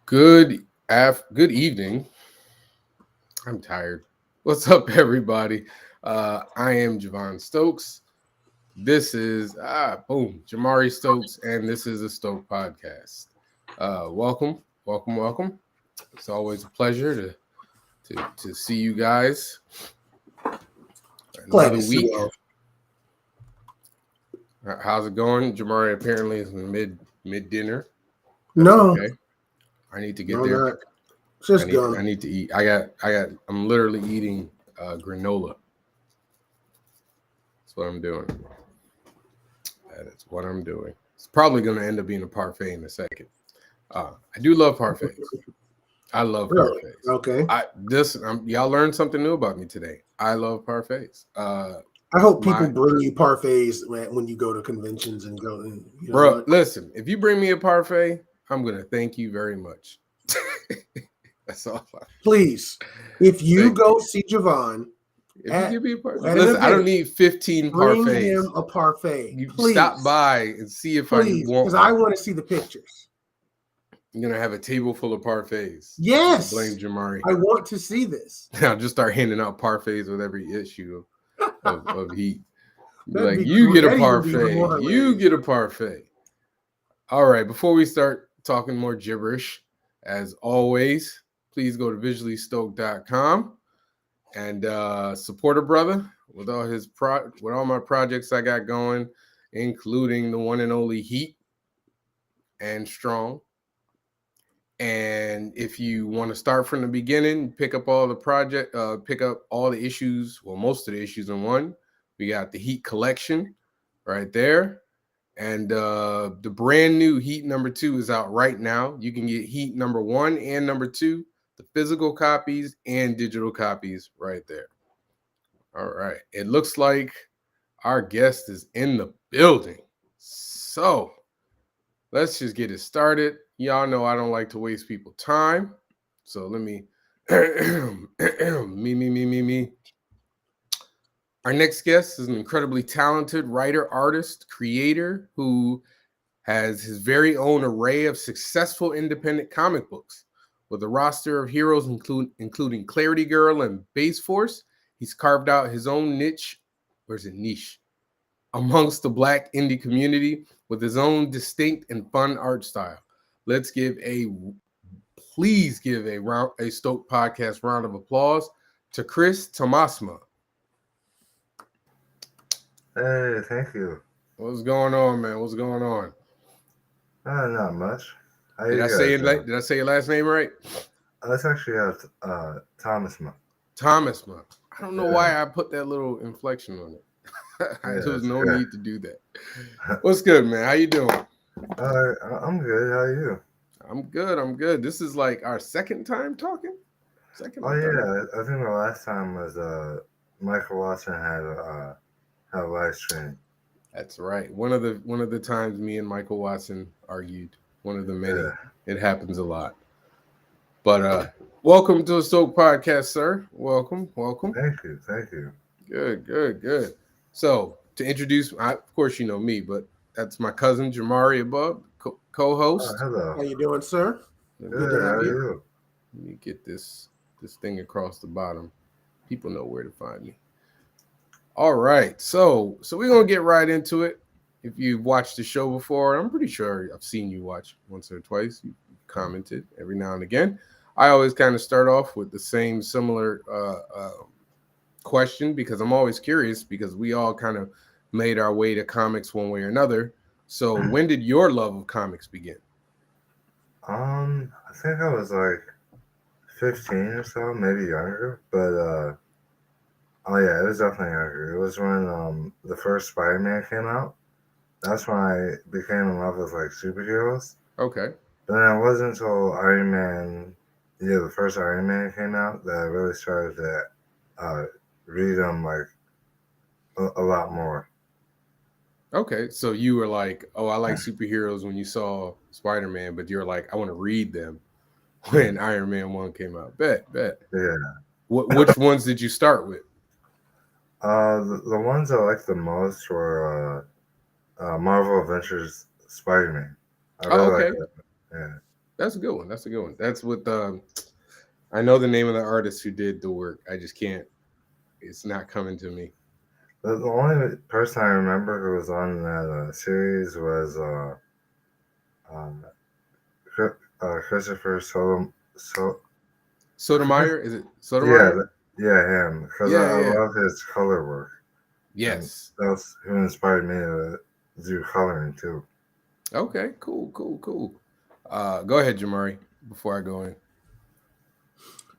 Good evening. I'm tired. What's up, everybody? I am Javon Stokes. This is Jamari Stokes, and this is a Stoke podcast. Welcome. It's always a pleasure to see you guys. Glad Another to see week. you. How's it going? Jamari apparently is in mid dinner. That's No, okay. I need to get no, there. not. Just I gum. need to eat. I'm literally eating granola. That's what I'm doing. That is what I'm doing. It's probably going to end up being a parfait in a second. I do love parfaits. I love Really? parfaits. Okay. Y'all learned something new about me today. I love parfaits. I hope people My bring you parfaits when you go to conventions and go. And you know bro, what? listen. If you bring me a parfait, I'm gonna thank you very much. That's all. Please, if you Thank go you. see Javon If you at give me a parfait, at an listen. I don't event, need 15 bring parfaits. him a parfait. You stop Please, by and see if I please, want because I one. want to see the pictures. You're gonna have a table full of parfaits. I'm gonna blame Yes, Jamari. I want to see this. I'll just start handing out parfaits with every issue of Heat. Be That'd like, be you great. get a That'd even be even parfait. more You hilarious. get a parfait. All right, before we start talking more gibberish, as always, please go to visuallystoked.com and support a brother with with all my projects I got going, including the one and only Heat and Strong. And if you want to start from the beginning, pick up all the issues, well, most of the issues in one. We got the Heat collection right there. And the brand new Heat number 2 is out right now. You can get Heat number 1 and number 2, the physical copies and digital copies right there. All right. It looks like our guest is in the building. So let's just get it started. Y'all know I don't like to waste people's time. So let me me. Our next guest is an incredibly talented writer, artist, creator who has his very own array of successful independent comic books. With a roster of heroes including Clarity Girl and Base Force, he's carved out his own niche, niche, amongst the Black indie community with his own distinct and fun art style. Please give a Stoke podcast round of applause to Chris Thomasma. Hey, thank you. What's going on, man? What's going on? Not much. How Did you I guys doing? did I say your last name right? Let's actually have Thomasma. Thomasma. I don't know Yeah, why I put that little inflection on it. yeah, There was it's no good. need to do that. What's good, man? How you doing? I'm good. How are you? I'm good. I'm good. This is like our second time talking. Second Oh or third? yeah, I think the last time was Michael Watson had a live stream. That's right. One of the times me and Michael Watson argued. One of the many. Yeah, It happens a lot. But welcome to the Stoke Podcast, sir. Welcome. thank you. Good. So to introduce, of course you know me, but that's my cousin Jamari above, Oh, co-host. How hello. you doing, sir? Let me Good Good. to let How have are you. you? me get this thing across the bottom. People know where to find me. All right, so we're gonna get right into it. If you've watched the show before, I'm pretty sure I've seen you watch once or twice. You commented every now and again. I always kind of start off with the same similar question because I'm always curious because we all kind of made our way to comics one way or another. So when did your love of comics begin? I think I was like 15 or so, maybe younger. But oh yeah, it was definitely younger. It was when the first Spider-Man came out. That's when I became in love with like superheroes. Okay. But then it wasn't until Iron Man, yeah, the first Iron Man came out that I really started to uh, read them like a lot more. Okay. So you were like, oh, I like superheroes when you saw Spider-Man, but you're like, I want to read them when Iron Man 1 came out. Bet. Yeah. Which ones did you start with? The ones I liked the most were Marvel Adventures Spider Man. I Oh, really like okay. that. Yeah. That's a good one. That's a good one. That's with I know the name of the artist who did the work. I just can't. It's not coming to me. The only person I remember who was on that series was uh, Christopher Sotomayor, is it yeah, Sotomayor? yeah, him. Because Yeah, I yeah. love his color work, and Yes. that's who inspired me to do coloring too. Okay. Cool. Cool. Cool. Go ahead, Jamari. Before I go in.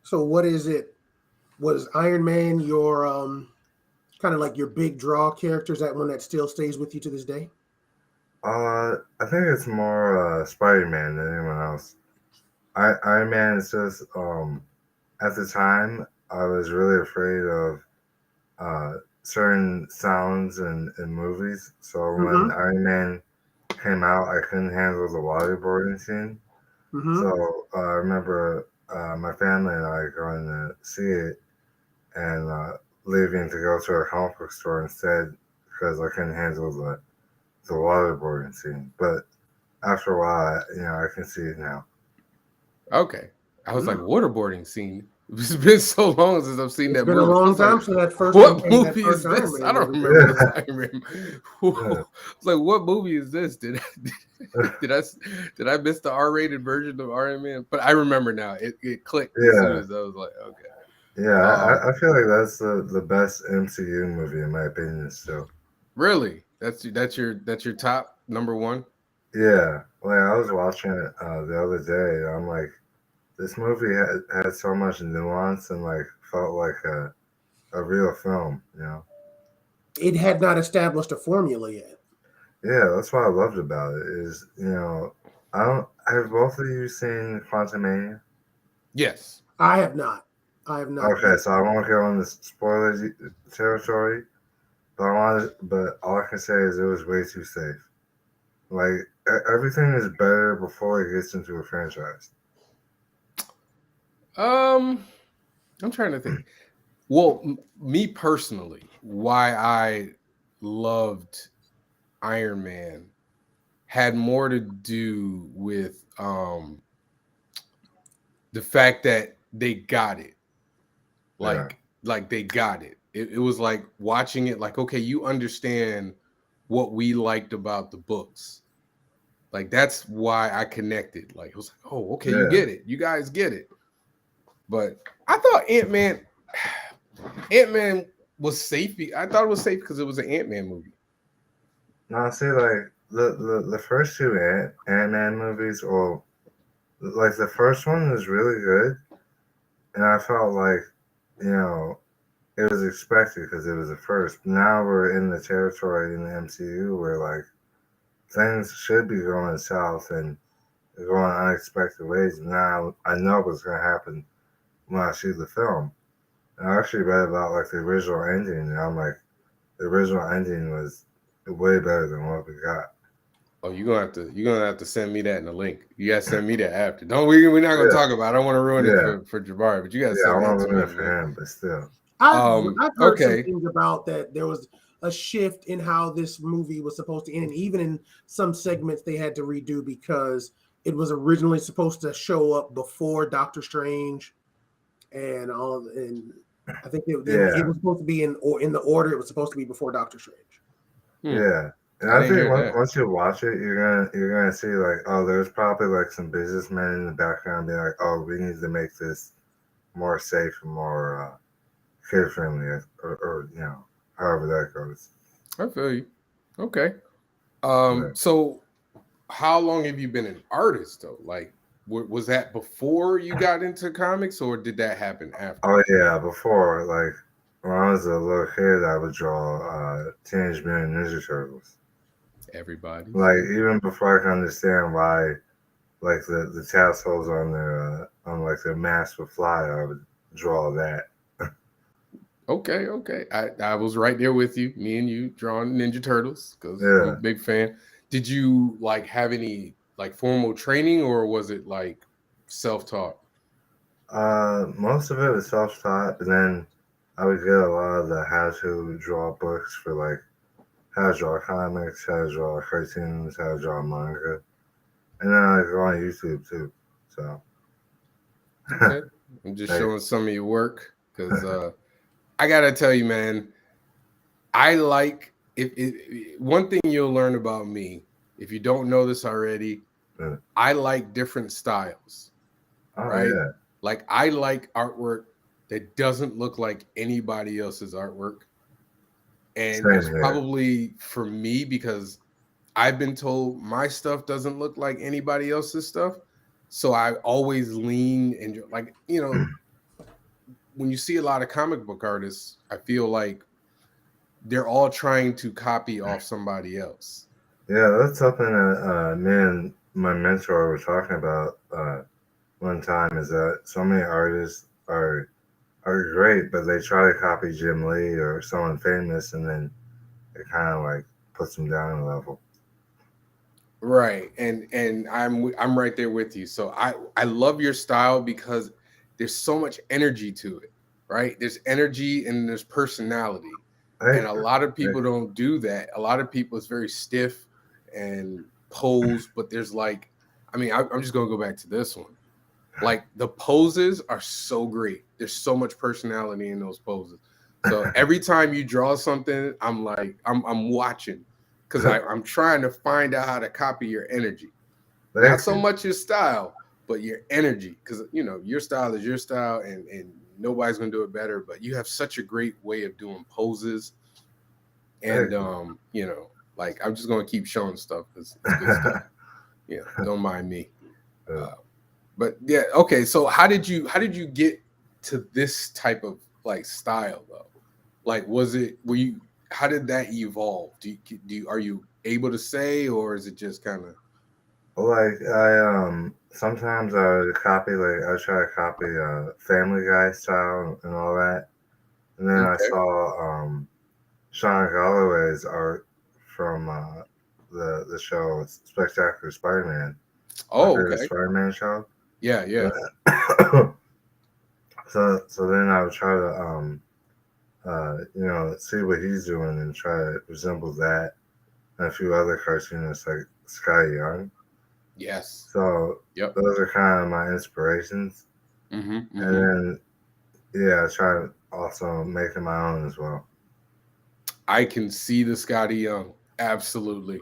So what is it? Was Iron Man your kind of like your big draw character? Is that one that still stays with you to this day? I think it's more Spider-Man than anyone else. Iron Man is just at the time I was really afraid of certain sounds in movies. So when Mm-hmm. Iron Man came out, I couldn't handle the waterboarding scene. Mm-hmm. So I remember my family and I going to see it and leaving to go to a comic book store instead because I couldn't handle the waterboarding scene. But after a while, I can see it now. Okay. I was like, Mm. waterboarding scene. It's been so long since I've seen It's that been a movie. I long was like, time since that first what that movie first is Iron this? I Man don't movie. remember Yeah, this Iron Man. I was like, what movie is this? Did I miss the R-rated version of Iron Man? But I remember now. It clicked as soon yeah, as I was like, okay. yeah. Um, I feel like that's the best MCU movie in my opinion. Still, really? That's your top number one? yeah. Like I was watching it the other day. And I'm like, this movie had so much nuance and like felt like a real film. It had not established a formula yet. Yeah, that's what I loved about it. Is I don't have both of you seen Quantumania? Yes. I have not. I have not Okay, yet. so I won't go on the spoiler territory, but but all I can say is it was way too safe. Like everything is better before it gets into a franchise. Um, I'm trying to think. Well, me personally, why I loved Iron Man had more to do with the fact that they got it. Yeah, Like they got it. It was like watching it like, okay, you understand what we liked about the books. Like that's why I connected. Like it was like, oh, okay, you yeah. get it. You guys get it. But I thought Ant-Man was safe. I thought it was safe because it was an Ant-Man movie. Now see, like the first two Ant-Man movies, or like the first one was really good, and I felt like you know it was expected because it was the first. Now we're in the territory in the MCU where like things should be going south and going unexpected ways. Now I know what's gonna happen when I see the film. And I actually read about like the original ending, and I'm like, the original ending was way better than what we got. Oh, you're gonna have to send me that in the link. You gotta send me that after. Don't we're not gonna Yeah, talk about it. I don't want to ruin it yeah, for Jabari, but you gotta yeah. I send that won't to ruin me, it man. for him, but still, I've heard some Okay. things about that there was a shift in how this movie was supposed to end, and even in some segments they had to redo because it was originally supposed to show up before Doctor Strange and all, and I think it yeah, was supposed to be in the order it was supposed to be before Doctor Strange. Hmm. yeah. And I I didn't think hear that. once you watch it, you're gonna see like, oh, there's probably like some businessmen in the background being like, oh, we need to make this more safe and more kid friendly, or however that goes. I feel you. Okay. But, So how long have you been an artist though? Like, was that before you got into comics, or did that happen after? oh yeah, before like when I was a little kid, I would draw Teenage Mutant Ninja Turtles. Everybody's. Like Yep. even before I could understand why like the tassels on their on like their mask would fly, I would draw that. Okay, okay. I was right there with you. Me and you drawing Ninja Turtles because I'm a Yeah. big fan. Did you like have any like formal training, or was it like self-taught? Most of it was self-taught, and then I would get a lot of the how-to draw books for like how to draw comics, how to draw cartoons, how to draw manga, and then I go on YouTube too. So Okay. I'm just Hey. showing some of your work because I gotta tell you, man, I like one thing you'll learn about me, if you don't know this already, Yeah. I like different styles, Oh right? yeah. Like I like artwork that doesn't look like anybody else's artwork. And Same it's here. probably for me because I've been told my stuff doesn't look like anybody else's stuff. So I always lean and like, when you see a lot of comic book artists, I feel like they're all trying to copy off somebody else. Yeah, that's something that me and my mentor were talking about one time. Is that so many artists are great, but they try to copy Jim Lee or someone famous, and then it kind of like puts them down a level. Right. And I'm right there with you. So I love your style because there's so much energy to it, right? There's energy and there's personality. Hey, And a lot of hey. people don't do that. A lot of people it's very stiff and pose, but there's like, I mean, I'm just gonna go back to this one. Like the poses are so great. There's so much personality in those poses. So every time you draw something, I'm like, I'm watching because I'm trying to find out how to copy your energy. Not Thank so you. much your style, but your energy. Because your style is your style and nobody's gonna do it better. But you have such a great way of doing poses. And Thank you. like I'm just gonna keep showing stuff. It's good stuff. Yeah, don't mind me. Uh, But yeah, okay. So how did you get to this type of like style though? Like, were you? How did that evolve? Are you able to say, or is it just kind of like I sometimes I would copy like I try to copy Family Guy style and all that, and then I okay? saw Sean Galloway's art from the show Spectacular Spider-Man, my Oh, favorite okay. Spider-Man show. Yeah, yeah. So then I would try to see what he's doing and try to resemble that and a few other cartoonists like Sky Young. Yes. So Yep. those are kind of my inspirations. Mm-hmm. And Mm-hmm. then yeah, I try to also make it my own as well. I can see the Scotty Young. Absolutely.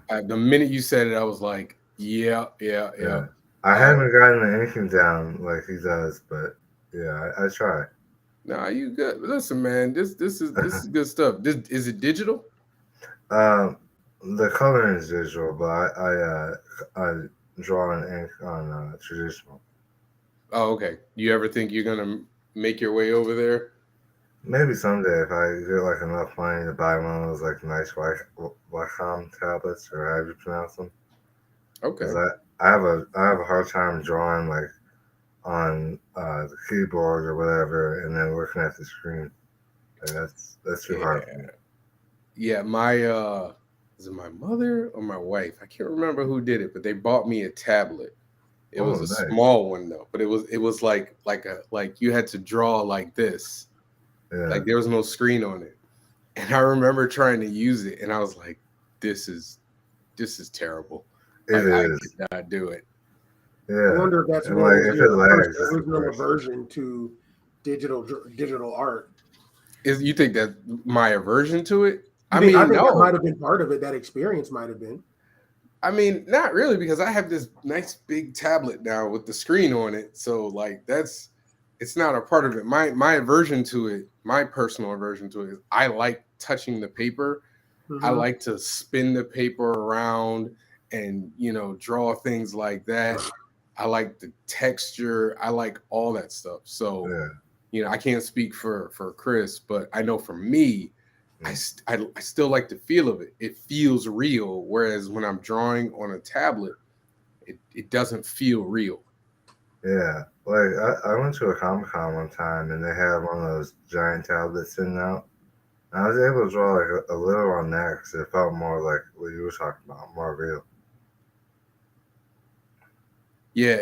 The minute you said it, I was like, yeah, yeah, yeah. Yeah. I haven't gotten the inking down like he does, but yeah, I try. Nah, you good. Listen, man, this is good stuff. This is it digital? um, the coloring is visual, but I draw and ink on traditional. Oh, okay. You ever think you're gonna make your way over there? Maybe someday if I get like enough money to buy one of those like nice Wacom tablets or however you pronounce them, because Okay. I have a hard time drawing like on the keyboard or whatever, and then looking at the screen. Like, that's too hard for Yeah. me. Yeah, my is it my mother or my wife? I can't remember who did it, but they bought me a tablet. It Oh, was a nice. small one though, but it was like you had to draw like this. Yeah, Like there was no screen on it. And I remember trying to use it and I was like, this is terrible. it Like I is. could not do it. I Yeah, wonder if that's and what like was if it your first lags, it's the original worst. aversion to digital art. Is you think that my aversion to it? You I think I mean, think that no. might have been part of it. That experience might have been. I mean, not really, because I have this nice big tablet now with the screen on it. So like it's not a part of it. My aversion to it, my personal aversion to it is I like touching the paper. I Mm-hmm. like to spin the paper around and draw things like that. I like the texture. I like all that stuff. So, Yeah. I can't speak for Chris, but I know for me, I still like the feel of it. It feels real. Whereas when I'm drawing on a tablet, it doesn't feel real. Yeah, like I went to a Comic Con one time and they had one of those giant tablets sitting out. And I was able to draw like a little on that because it felt more like what you were talking about, more real. Yeah,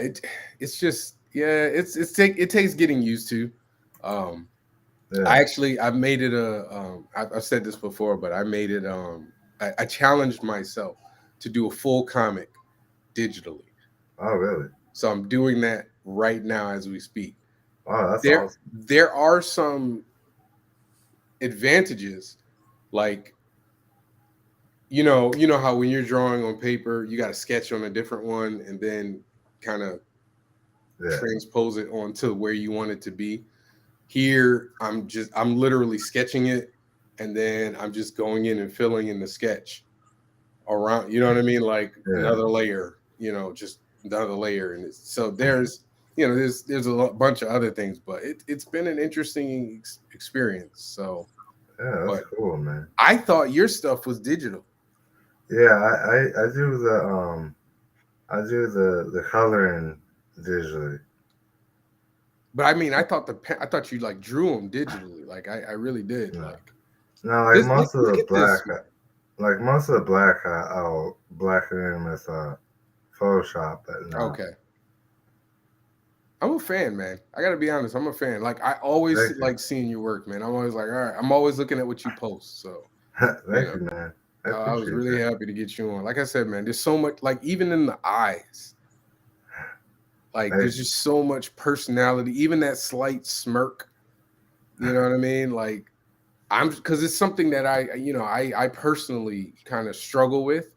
it's just it takes getting used to. Um, Yeah. I've made it I've said this before, but I made it I challenged myself to do a full comic digitally. Oh, really? So I'm doing that right now as we speak. Oh, that's There awesome. there are some advantages, like you know how when you're drawing on paper, you got to sketch on a different one and then kind of Yeah. transpose it onto where you want it to be. Here, I'm literally sketching it, and then I'm just going in and filling in the sketch around. You know what I mean? Like Yeah. another layer. Just another layer, and so there's bunch of other things, but it's been an interesting experience. So, Yeah, that's but cool, man. I thought your stuff was digital. Yeah, I do the coloring digitally. But I mean, I thought you like drew them digitally. Like I really did. No, Like no, like this. most of Look the at this. black, I'll blacken in with Photoshop, but no. Okay, I'm a fan, man. I gotta be honest. I'm a fan. Like I always Thank you. like seeing your work, man. I'm always like, all right. I'm always looking at what you post. So you Thank know, you, man. I I was appreciate really that. happy to get you on. Like I said, man, there's so much. Like even in the eyes, like Thank there's you. just so much personality. Even that slight smirk. You know what I mean? Like because it's something that I personally kind of struggle with,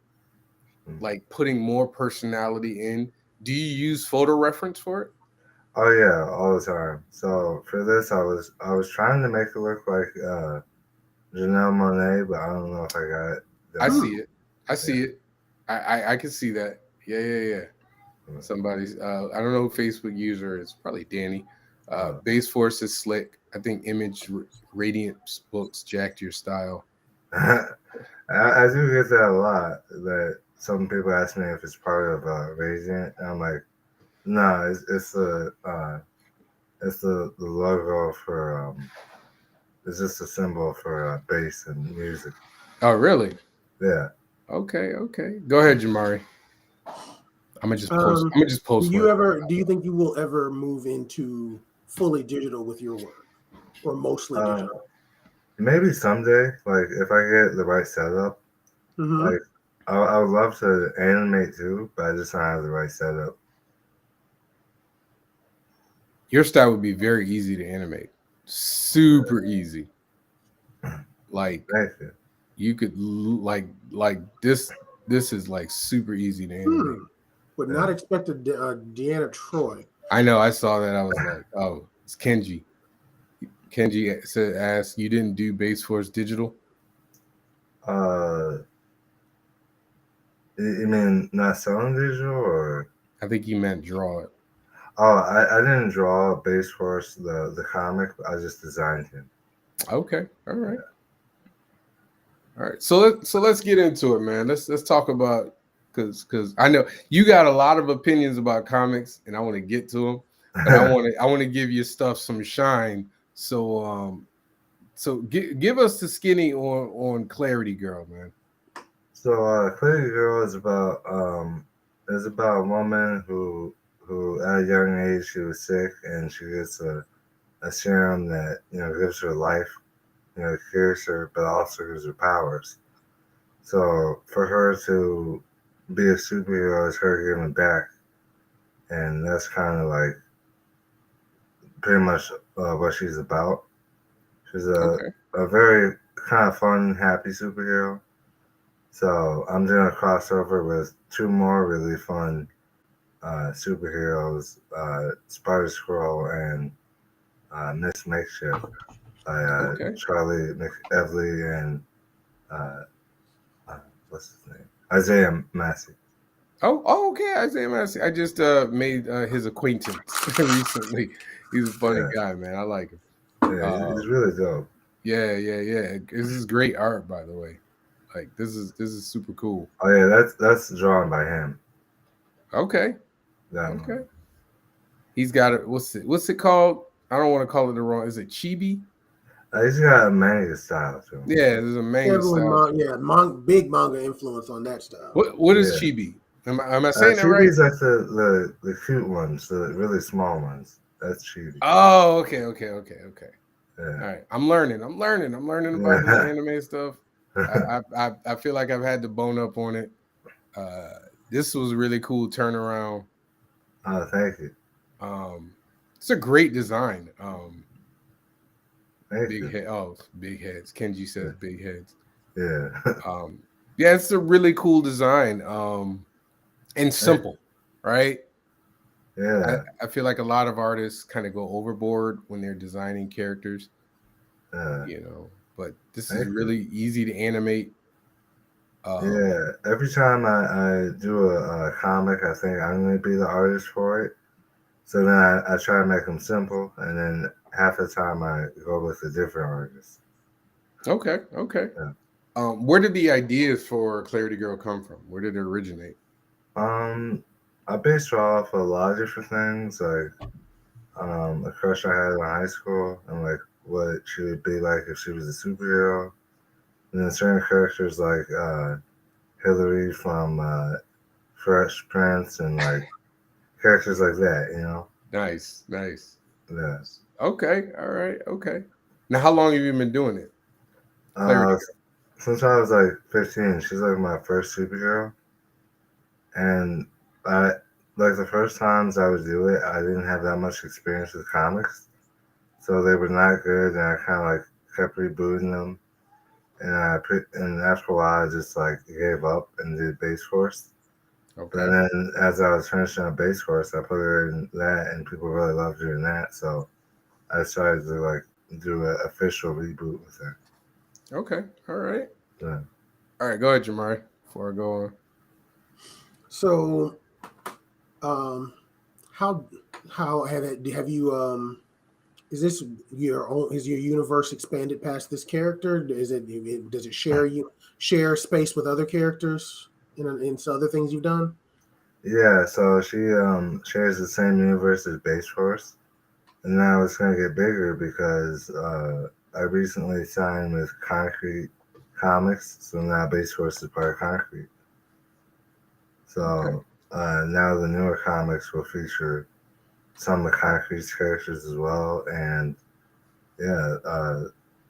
Mm. like putting more personality in. Do you use photo reference for it? Oh yeah, all the time. So for this, I was trying to make it look like Janelle Monáe, but I don't know if I got it I down. see it. I Yeah. see it. I can see that. Yeah, yeah, yeah. Mm. Somebody's I don't know who Facebook user is, probably Danny. Uh, Base Force is slick. I think Radiant books jacked your style. I do get that a lot. That some people ask me if it's part of Radiant, and I'm like, no, it's the logo for it's just a symbol for bass and music. Oh, really? Yeah. Okay, okay. Go ahead, Jamari. I'm gonna just post. Um, I'm gonna just do post you one. ever? Do you think you will ever move into fully digital with your work, or mostly Uh, digital? Maybe someday, like if I get the right setup, Mm-hmm. like I would love to animate too, but I just don't have the right setup. Your style would be very easy to animate. Super easy. Like Thank you. you could like this. This is like super easy to animate. Would not Yeah. expect a Deanna Troy. I know. I saw that. I was like, oh, it's Kenji. Kenji said, "Ask you didn't do Base Force Digital." Uh, you mean not selling digital or? I think he meant draw it. Oh, I didn't draw Base Force the comic. I just designed him. Okay, all Yeah. right, all right. So let's get into it, man. Let's talk about because I know you got a lot of opinions about comics, and I want to get to them, but I want to give your stuff some shine. So give us the skinny on Clarity Girl, man. So Clear Girl is about a woman who at a young age she was sick and she gets a serum that gives her life, cures her, but also gives her powers. So for her to be a superhero is her giving back, and that's kind of like pretty much what she's about. She's Okay, a very kind of fun, happy superhero. So I'm doing a crossover with two more really fun superheroes, Spider Squirrel and Miss Makeshift by okay. Charlie McEvely and uh, uh, what's his name? Isaiah Massey. Oh, okay. Isaiah Massey. I just made his acquaintance recently. He's a funny Yeah, guy, man. I like him. yeah, he's Uh, really dope. yeah, yeah, yeah. This is great art, by the way. Like this is super cool. Oh yeah, that's drawn by him. Okay, That okay. one. He's got it. What's it called? I don't want to call it the wrong. Is it Chibi? He's got a manga style to him. Yeah, there's a manga Definitely, style to it. yeah, big manga influence on that style. What is Yeah, Chibi? Am I saying that right? Chibi's like the cute ones, the really small ones. That's Chibi. Oh, okay, okay, okay, okay. Yeah. All right. I'm learning. I'm learning about this Yeah. anime stuff. I feel like I've had to bone up on it. This was a really cool turnaround. Oh, thank you. It's a great design. Thank Big you. head. Oh, big heads. Kenji says big heads. Yeah. Yeah, it's a really cool design. And Thank- simple, right? I, yeah. I feel like a lot of artists kind of go overboard when they're designing characters, Yeah. but this is Thank you. really easy to animate. Yeah. Every time I do a comic, I think I'm going to be the artist for it. So then I try to make them simple, and then half the time I go with a different artist. Okay, okay. Yeah. Where did the ideas for Clarity Girl come from? Where did it originate? Um, I based her off a lot of different things, like a crush I had in high school, and like what she would be like if she was a superhero. And then certain characters like Hillary from Fresh Prince, and like characters like that. Nice, nice. Yeah. Okay, all right, okay. Now, how long have you been doing it? Clarity Uh, since I was like 15, she's like my first superhero, and I like the first times I would do it, I didn't have that much experience with comics, so they were not good, and I kind of like kept rebooting them, and after a while, I just like gave up and did Base Force. Girl. But Okay, then as I was finishing up Base Force, I put her in that, and people really loved doing that, so I decided to like do an official reboot with her. okay, all right, Yeah. all right. Go ahead, Jamari. Before I go on. So, um, how have you is this your own? Is your universe expanded past this character? Does it share space with other characters in some other things you've done? Yeah, so she shares the same universe as Base Force, and now it's gonna get bigger because I recently signed with Concrete Comics, so now Base Force is part of Concrete. Okay, So now the newer comics will feature some of Concrete's characters as well, and yeah,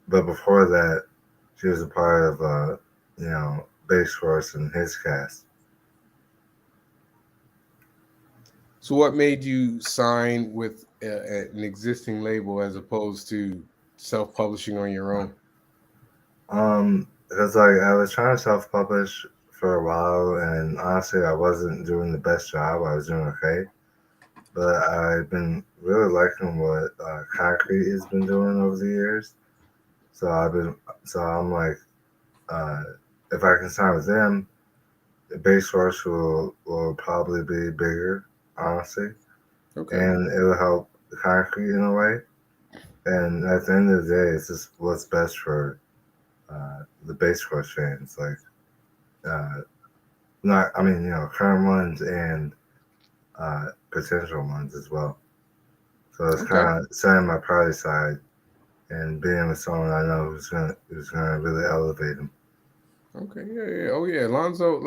but before that, she was a part of Base Force and his cast. so what made you sign with an existing label as opposed to self-publishing on your own? Because like I was trying to self-publish for a while, and honestly, I wasn't doing the best job. I was doing okay, but I've been really liking what Concrete has been doing over the years. So I'm like, uh, if I can sign with them, the base source will probably be bigger, honestly, Okay, and it will help the Concrete in a way. And at the end of the day, it's just what's best for the base force fans. Like, uh, not I mean, current ones and potential ones as well. So it's okay, kind of setting my pride aside and being with someone I know who's gonna really elevate them. okay. Yeah, yeah. Oh yeah, Lonzo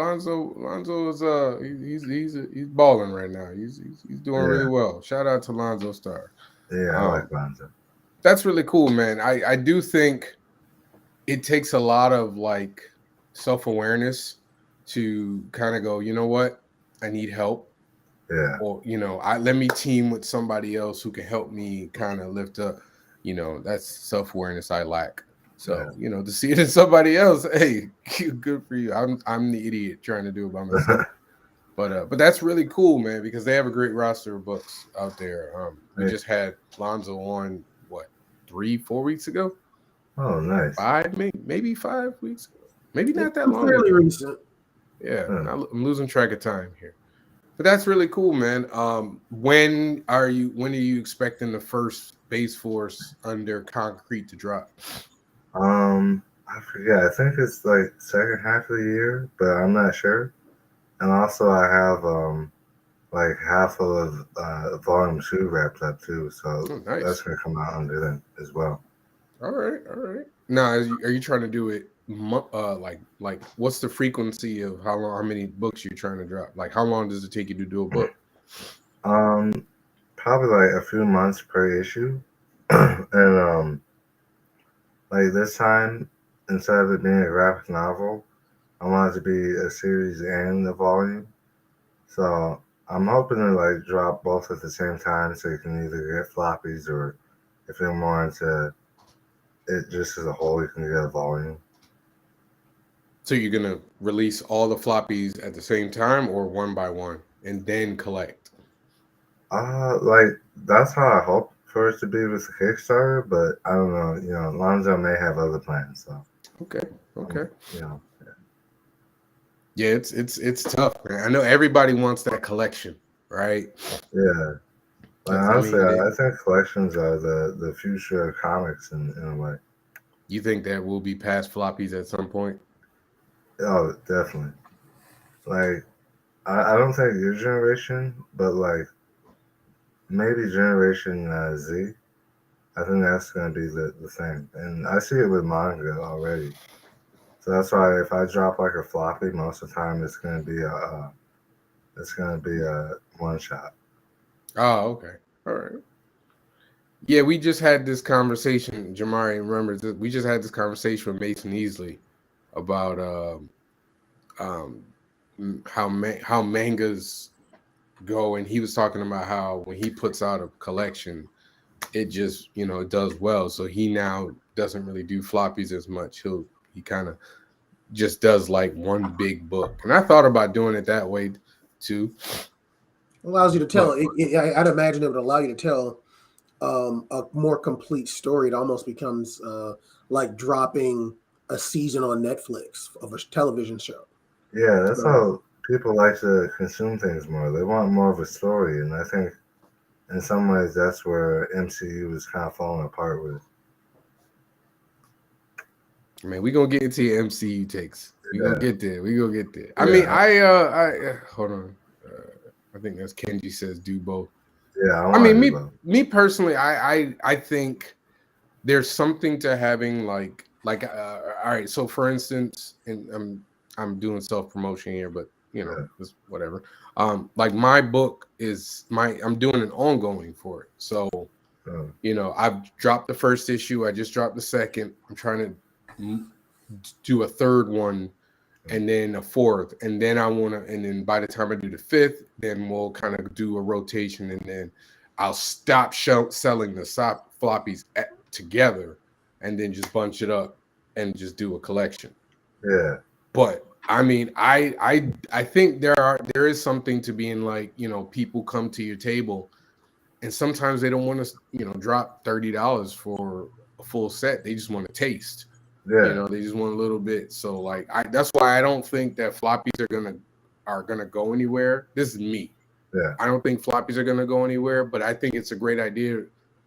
is he's balling right now. He's doing really Yeah, well. Shout out to Lonzo Star. yeah, I Um, like Lonzo. that's really cool, man. I do think it takes a lot of like self-awareness to kind of go, you know what? I need help. Yeah, Or, I let me team with somebody else who can help me kind of lift up, that's self-awareness I lack. yeah, So, to see it in somebody else, hey, good for you. I'm the idiot trying to do it by myself. But that's really cool, man, because they have a great roster of books out there. We Hey, just had Lonzo on what 3-4 weeks ago, oh, nice. five maybe 5 weeks ago, maybe It's not that long fairly ago. recent. Yeah, Huh. I'm losing track of time here. But that's really cool, man. When are you expecting the first base force under concrete to drop? I forget. I think it's like second half of the year, but I'm not sure. And also, I have like half of volume two wrapped up too, so Oh, that's nice. gonna come out under then as well. All right, all right. Now, are you trying to do it? Like, what's the frequency of how many books you're trying to drop? Like, how long does it take you to do a book? Um, Probably like a few months per issue, and like this time, instead of it being a graphic novel, I want it to be a series and a volume. So I'm hoping to like drop both at the same time so you can either get floppies or if you're more into it just as a whole, you can get a volume. So you're gonna release all the floppies at the same time or one by one and then collect? Like that's how I hope for it to be with the Kickstarter, but I don't know. You know, Lonzo may have other plans, so Okay. Okay. you know, Yeah, it's tough, man. I know everybody wants that collection, right? yeah. Like Because I honestly, mean, I think collections are the future of comics in a way. you think that will be past floppies at some point? Oh, definitely. Like I don't think your generation, but like maybe Generation Z. I think that's gonna be the thing, and I see it with manga already. So that's why if I drop like a floppy, most of the time it's gonna be a one shot. Oh, okay. All right. Yeah, we just had this conversation. Jamari remembers this. We just had this conversation with Mason Easley about um, how mangas go, and he was talking about how when he puts out a collection, it just it does well. So he now doesn't really do floppies as much. He kind of just does like one big book, and I thought about doing it that way too. Allows you to tell. But I'd imagine it would allow you to tell a more complete story. It almost becomes like dropping a season on Netflix of a television show. Yeah, that's So, how people like to consume things more. They want more of a story, and I think in some ways that's where MCU is kind of falling apart with. man, we gonna get into your MCU takes. We gonna Yeah, get there. We gonna get there. I mean, yeah, I hold on. I think that's Kenji says do both. yeah. I I want mean, to do me both. me personally, I think there's something to having all right. So for instance, and I'm doing self promotion here, but Yeah, it's whatever. Like my book I'm doing an ongoing for it. So so, I've dropped the first issue. I just dropped the second. I'm trying to do a third one and then a fourth, and then and then by the time I do the fifth, then we'll kind of do a rotation, and then I'll stop selling the floppies together, and then just bunch it up and just do a collection. yeah, But I mean, I think there is something to being like people come to your table, and sometimes they don't want to drop $30 for a full set. They just want to taste. yeah, They just want a little bit. So like that's why I don't think that floppies are gonna go anywhere. This is me. yeah, I don't think floppies are gonna go anywhere, but I think it's a great idea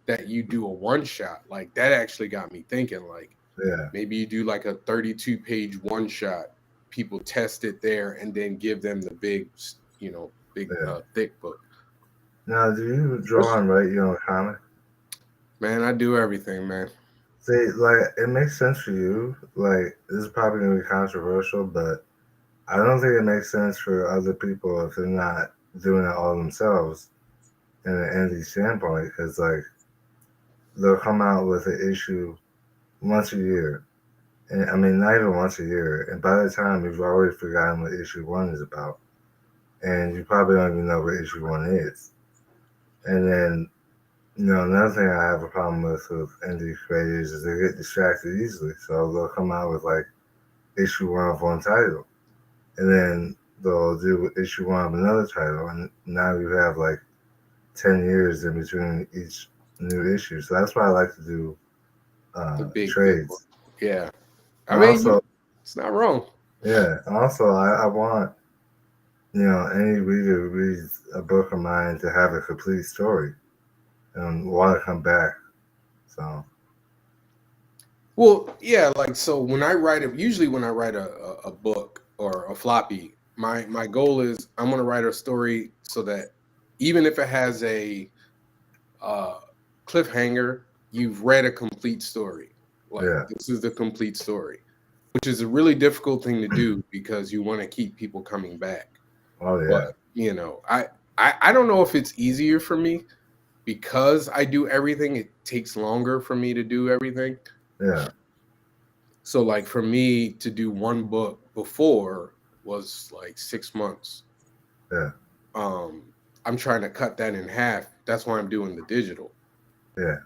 that you do a one shot. Like that actually got me thinking, like yeah. maybe you do like a 32-page one shot, people test it there and then give them the big Yeah. thick book. Now, do you draw what's and write your own comic? Man, I do everything, man. See, like it makes sense for you. Like this is probably gonna be controversial, but I don't think it makes sense for other people if they're not doing it all themselves in an indie standpoint. Because like they'll come out with an issue once a year, and I mean not even once a year, and by the time you've already forgotten what issue one is about, and you probably don't even know what issue one is, and then another thing I have a problem with indie creators is they get distracted easily. So they'll come out with like issue one of one title, and then they'll do issue one of another title, and now you have like 10 years in between each new issue. So that's why I like to do The big thick book. trades. Yeah. I And mean, also, it's not wrong. yeah, and also I want any reader who reads a book of mine to have a complete story and want to come back. So Well, yeah, like so usually when I write a book or a floppy, my goal is I'm gonna write a story so that even if it has a uh, cliffhanger, you've read a complete story. Like yeah, this is the complete story, which is a really difficult thing to do because you want to keep people coming back. oh But yeah, I don't know if it's easier for me because I do everything. It takes longer for me to do everything. yeah, So like for me to do one book before was like 6 months. yeah. I'm trying to cut that in half. That's why I'm doing the digital. Yeah.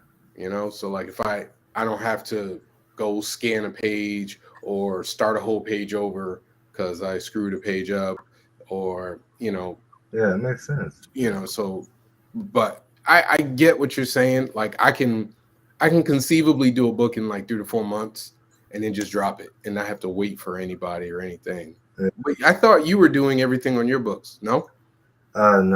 So like if I don't have to go scan a page or start a whole page over because I screwed a page up, or Yeah, it makes sense. so, but I get what you're saying. Like I can conceivably do a book in like 3 to 4 months and then just drop it and not have to wait for anybody or anything. Yeah. But I thought you were doing everything on your books. No? No,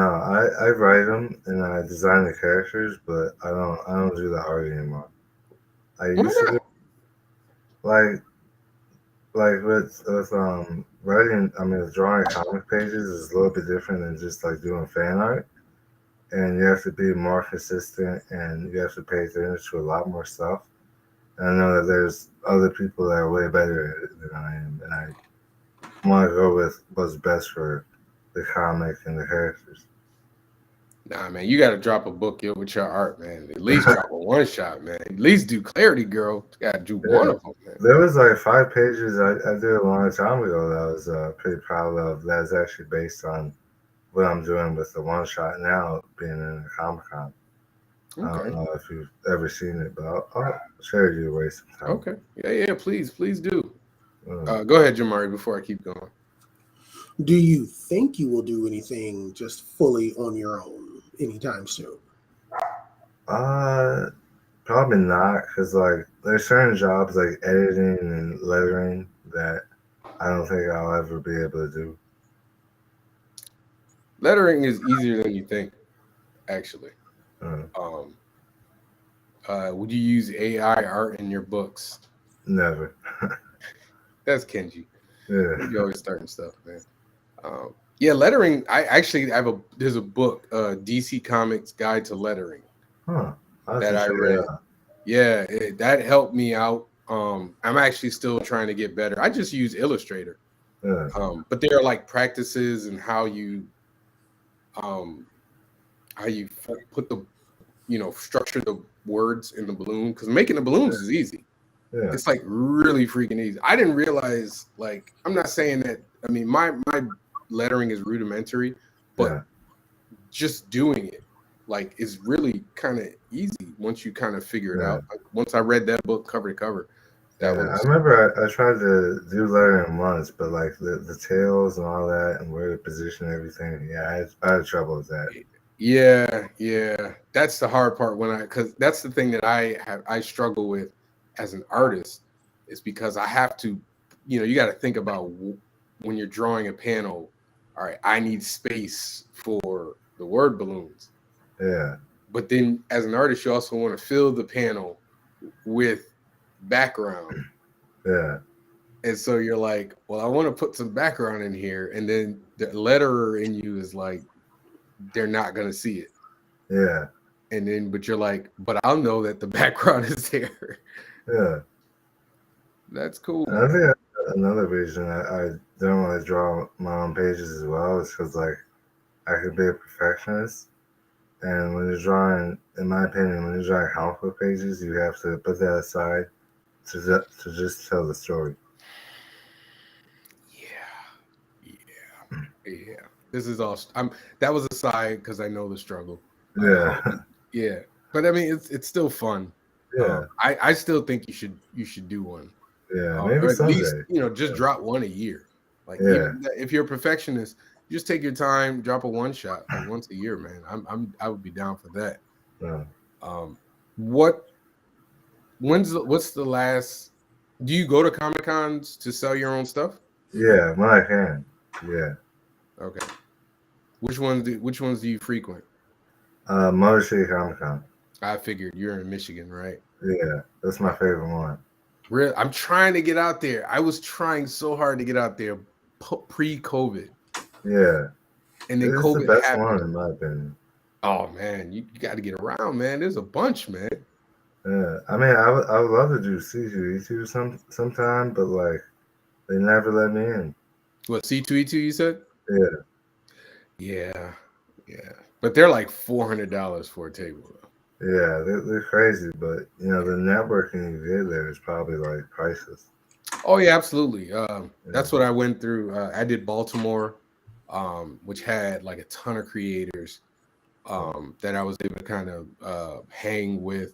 I write them and I design the characters, but I don't do the art anymore. I Why used to do not? like with writing. I mean, drawing comic pages is a little bit different than just like doing fan art, and you have to be more consistent and you have to pay attention to a lot more stuff. And I know that there's other people that are way better at it than I am, and I want to go with what's best for the comic and the characters. Nah, man, you got to drop a book with your art, man. At least drop a one shot, man. At least do Clarity Girl. You got to do one Yeah. of them, man. There was like 5 pages I did a long time ago that I was pretty proud of. That's actually based on what I'm doing with the one shot now, being in a Comic Con. I don't Okay. know if you've ever seen it, but I'll share it you away sometime. Okay. Yeah, please do. Mm. Go ahead, Jamari, before I keep going. Do you think you will do anything just fully on your own anytime soon? Probably not, because like there's certain jobs like editing and lettering that I don't think I'll ever be able to do. Lettering is easier than you think, actually. Mm. Would you use AI art in your books? Never. That's Kenji. Yeah. You always starting stuff, man. Yeah, lettering. I actually have there's a book, DC Comics Guide to Lettering, Huh. I'll have that to I check it read. out. Yeah, that helped me out. I'm actually still trying to get better. I just use Illustrator. Yeah. But there are like practices and how you put the structure the words in the balloon, because making the balloons is easy. Yeah. It's like really freaking easy. I didn't realize, like, I'm not saying that, I mean, my lettering is rudimentary, but Yeah. just doing it like is really kind of easy once you kind of figure it Yeah. out. Like, once I read that book cover to cover, that Yeah, I was remember I tried to do lettering once, but like the tails and all that and where to position everything, yeah, I had trouble with that. yeah. That's the hard part because that's the thing that I struggle with as an artist, is because I have to, you got to think about when you're drawing a panel. All right, I need space for the word balloons, Yeah. but then as an artist, you also want to fill the panel with background. Yeah. And so you're like, well, I want to put some background in here. And then the letterer in you is like, they're not going to see it. Yeah. And then, but you're like, but I'll know that the background is there. Yeah. That's cool. And I think another reason I don't want to draw my own pages as well is because like I could be a perfectionist. And when you're drawing, in my opinion, when you're drawing comic book pages, you have to put that aside to just tell the story. Yeah. This is all. That was a side because I know the struggle. Yeah. Yeah. But I mean, it's still fun. Yeah. I still think you should do one. Yeah. Maybe Or at least, someday. just drop one a year. Like, Yeah. even if you're a perfectionist, just take your time, drop a one shot like once a year, man. I would be down for that. Yeah. What's the last? Do you go to Comic Cons to sell your own stuff? Yeah, when I can. Yeah. Okay. Which ones do you frequent? Motor City Comic Con. I figured you're in Michigan, right? Yeah, that's my favorite one. Really, I'm trying to get out there. I was trying so hard to get out there pre-COVID. Yeah. And then it's COVID the best happened. one in my opinion. Oh man, you got to get around, man. There's a bunch, man. Yeah, I mean, I would love to do C2E2 sometime, but like they never let me in. What, C2E2 you said? Yeah. Yeah. But they're like $400 for a table. Yeah, they're crazy, but the networking you get there is probably like priceless. Oh yeah, absolutely. That's what I went through. I did Baltimore. which had like a ton of creators that I was able to kind of hang with.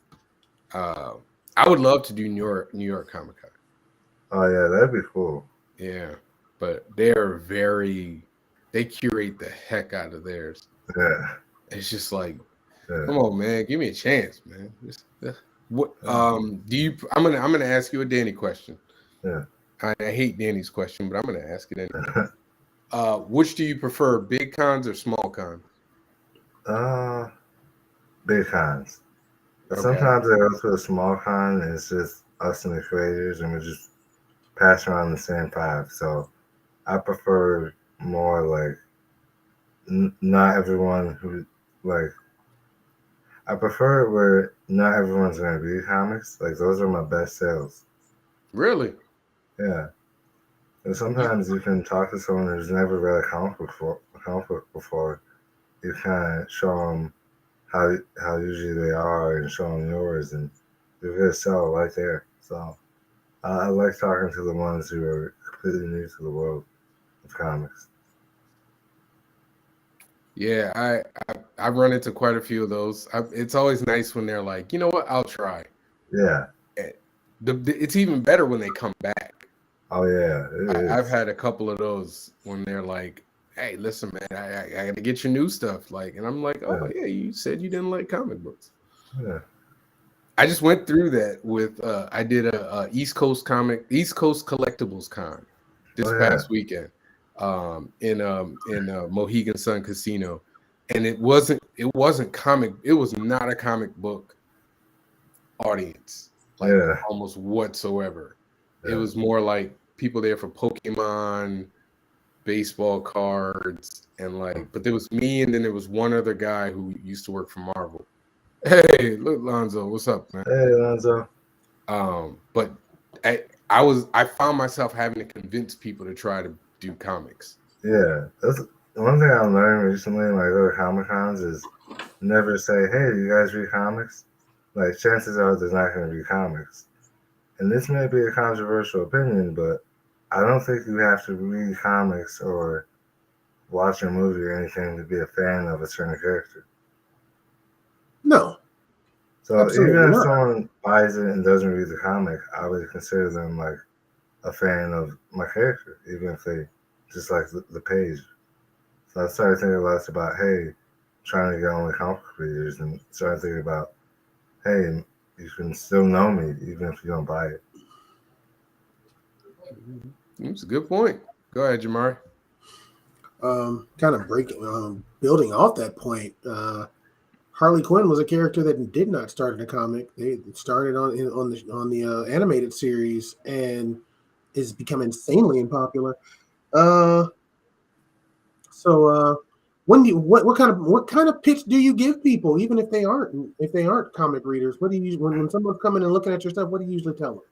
I would love to do New York Comic Con. Oh yeah, that'd be cool. Yeah, but they curate the heck out of theirs. Yeah, It's just like, yeah. come on, man, give me a chance, man. What Yeah. do you? I'm gonna ask you a Danny question. Yeah. I hate Danny's question, but I'm gonna ask it anyway. Which do you prefer, big cons or small cons? uh, big cons. But Okay. sometimes I go to a small con and it's just us and the creators, and we just pass around the same five. So I prefer more like not everyone who like. I prefer where not everyone's gonna read comics. Like those are my best sales. Really? Yeah. And You, sometimes you can talk to someone who's never read a comic book before. You kind of show them how usually they are and show them yours, and you're gonna sell right there. So I like talking to the ones who are completely new to the world of comics. yeah, I run into quite a few of those. It's always nice when they're like, you know what, I'll try. Yeah. Eh, it's even better when they come back. Oh yeah, it I've is. had a couple of those when they're like, "Hey, listen, man, I got to get your new stuff." Like, and I'm like, "Oh Yeah. yeah, you said you didn't like comic books." Yeah. I just went through that with I did a East Coast Collectibles Con Oh this yeah. past weekend in Mohegan Sun Casino, and it wasn't comic, it was not a comic book audience, like Yeah. almost whatsoever. It Yeah. was more like people there for Pokemon, baseball cards, and like, but there was me, and then there was one other guy who used to work for Marvel. Hey, look, Lonzo, what's up, man? Hey, Lonzo. But I found myself having to convince people to try to do comics. Yeah. That's one thing I learned recently when I go to Comic Cons is never say, "Hey, do you guys read comics?" Like chances are there's not going to be comics. And this may be a controversial opinion, but I don't think you have to read comics or watch a movie or anything to be a fan of a certain character. No, So absolutely even if not. someone buys it and doesn't read the comic, I would consider them like a fan of my character, even if they just like the page. So I started thinking less about, hey, trying to get on the comic readers and started thinking about, hey, you can still know me even if you don't buy it. It's a good point. Go ahead, Jamari. Kind of building off that point. Harley Quinn was a character that did not start in a comic. They started on the animated series and is become insanely unpopular. Uh, so when do you, what kind of pitch do you give people, even if they aren't comic readers? What do you when someone's coming and looking at your stuff? What do you usually tell them?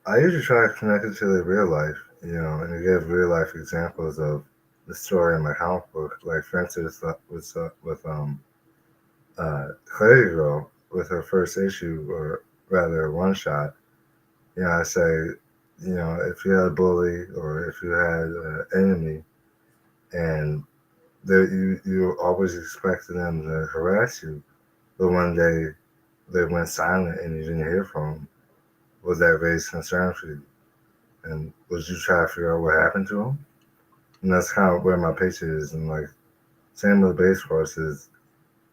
I usually try to connect it to their real life, and give real life examples of the story in my comic book. Like for instance, with Clary Girl with her first issue, or rather one shot. I say, if you had a bully or if you had an enemy, and you always expected them to harass you, but one day they went silent and you didn't hear from them. Would that raise concern for you? And would you try to figure out what happened to them? And that's kind of where my pitch is. And like, same with base courses.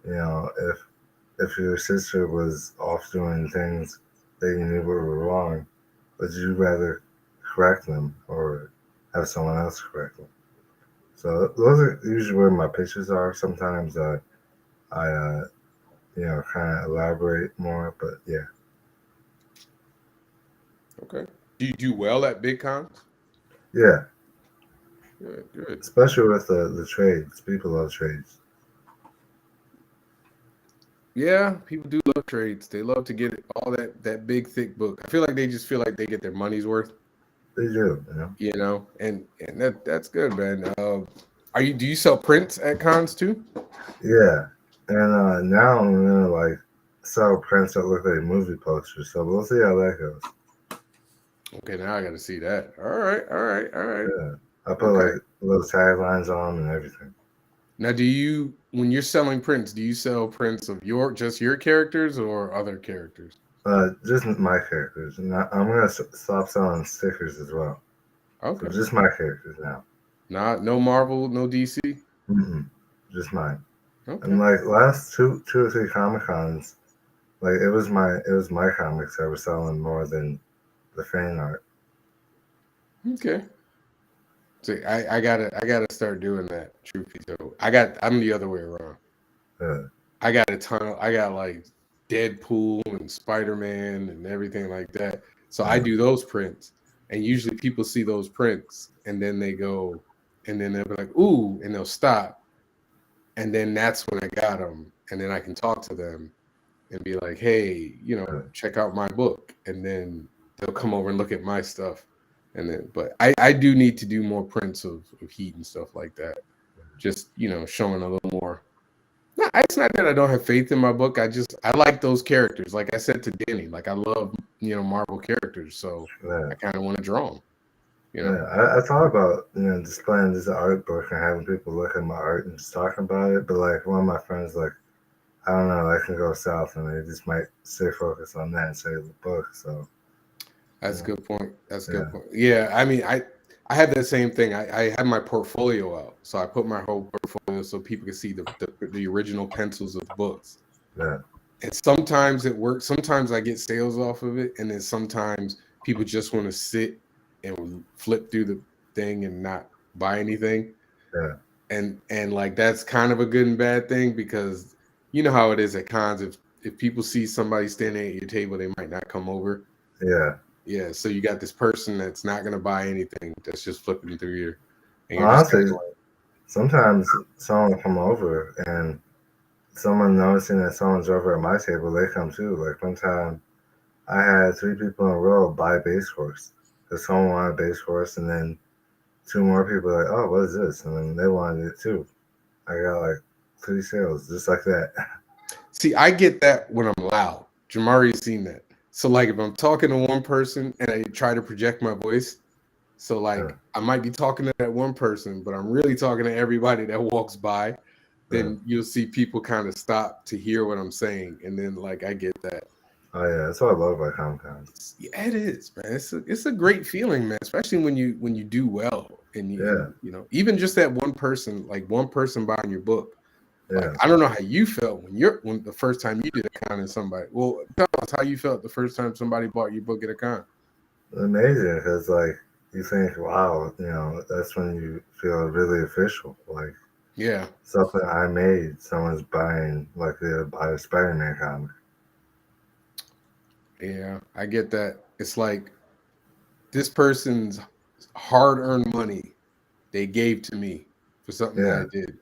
If your sister was off doing things that you knew were wrong, would you rather correct them or have someone else correct them? So those are usually where my pitches are. Sometimes I kind of elaborate more, but yeah, Okay. Do you do well at big cons? yeah. Good, good. Especially with the trades, people love trades. Yeah, people do love trades. They love to get all that big thick book. I feel like they just feel like they get their money's worth, They do. and that's good, man. Do you sell prints at cons too? Yeah. And now I'm gonna like sell prints that look like movie posters. So we'll see how that goes. Okay, now I got to see that. All right, all right, all right. Yeah. I put like Okay. little taglines on them and everything. Now, when you're selling prints, do you sell prints of just your characters or other characters? Just my characters, and I'm gonna stop selling stickers as well. So Okay. just my characters now. No Marvel, no DC. Just mine. Okay. And like last two or three Comic Cons, like it was my comics that were selling more than the fan art. Okay. See, I gotta start doing that. Truth be told, I'm the other way around. Yeah, I got like Deadpool and Spider-Man and everything like that. So I yeah, do those prints, and usually people see those prints, and then they go, and then they'll be like, "Ooh," and they'll stop, and then that's when I got them, and then I can talk to them and be like, "Hey, yeah. check out my book," and then they'll come over and look at my stuff, and then, but I do need to do more prints of Heat and stuff like that, just showing a little more. No, it's not that I don't have faith in my book. I like those characters. Like I said to Danny, like I love Marvel characters, so Yeah. I kind of want to draw them. Yeah, I thought about displaying this art book and having people look at my art and just talking about it, but like one of my friends like I don't know, that can go south, and they just might stay focused on that and save the book. So That's a good point. That's a yeah, good point. Yeah, I mean, I have that same thing. I have my portfolio out, so I put my whole portfolio so people can see the original pencils of the books. yeah, And sometimes it works. Sometimes I get sales off of it, and then sometimes people just want to sit and flip through the thing and not buy anything. yeah, And like that's kind of a good and bad thing, because you know how it is at cons. If people see somebody standing at your table, they might not come over. yeah. Yeah, so you got this person that's not gonna buy anything, that's just flipping through your, and you're just kind Honestly, of like, sometimes someone will come over and someone noticing that someone's over at my table, they come too. Like one time, I had three people in a row buy Base Force because someone wanted Base Force, and then two more people like, oh, what is this? And then they wanted it too. I got like three sales just like that. see, I get that when I'm loud. Jamari's seen that. So like if I'm talking to one person and I try to project my voice, so Yeah, like I might be talking to that one person, but I'm really talking to everybody that walks by, yeah. then you'll see people kind of stop to hear what I'm saying, and then like I get that. Oh yeah, that's what I love about Comic Cons. Yeah, it is, man. It's a great feeling, man. Especially when you do well, and Yeah, even just that one person, like one person buying your book. Like yeah. I don't know how you felt when the first time you did a con and somebody. Well, tell us how you felt the first time somebody bought your book at a con. Amazing because like you think, wow, that's when you feel really official. Like Yeah, something I made, someone's buying like they buy a Spider-Man comic. yeah, I get that. It's like this person's hard-earned money they gave to me for something that Yeah, I did.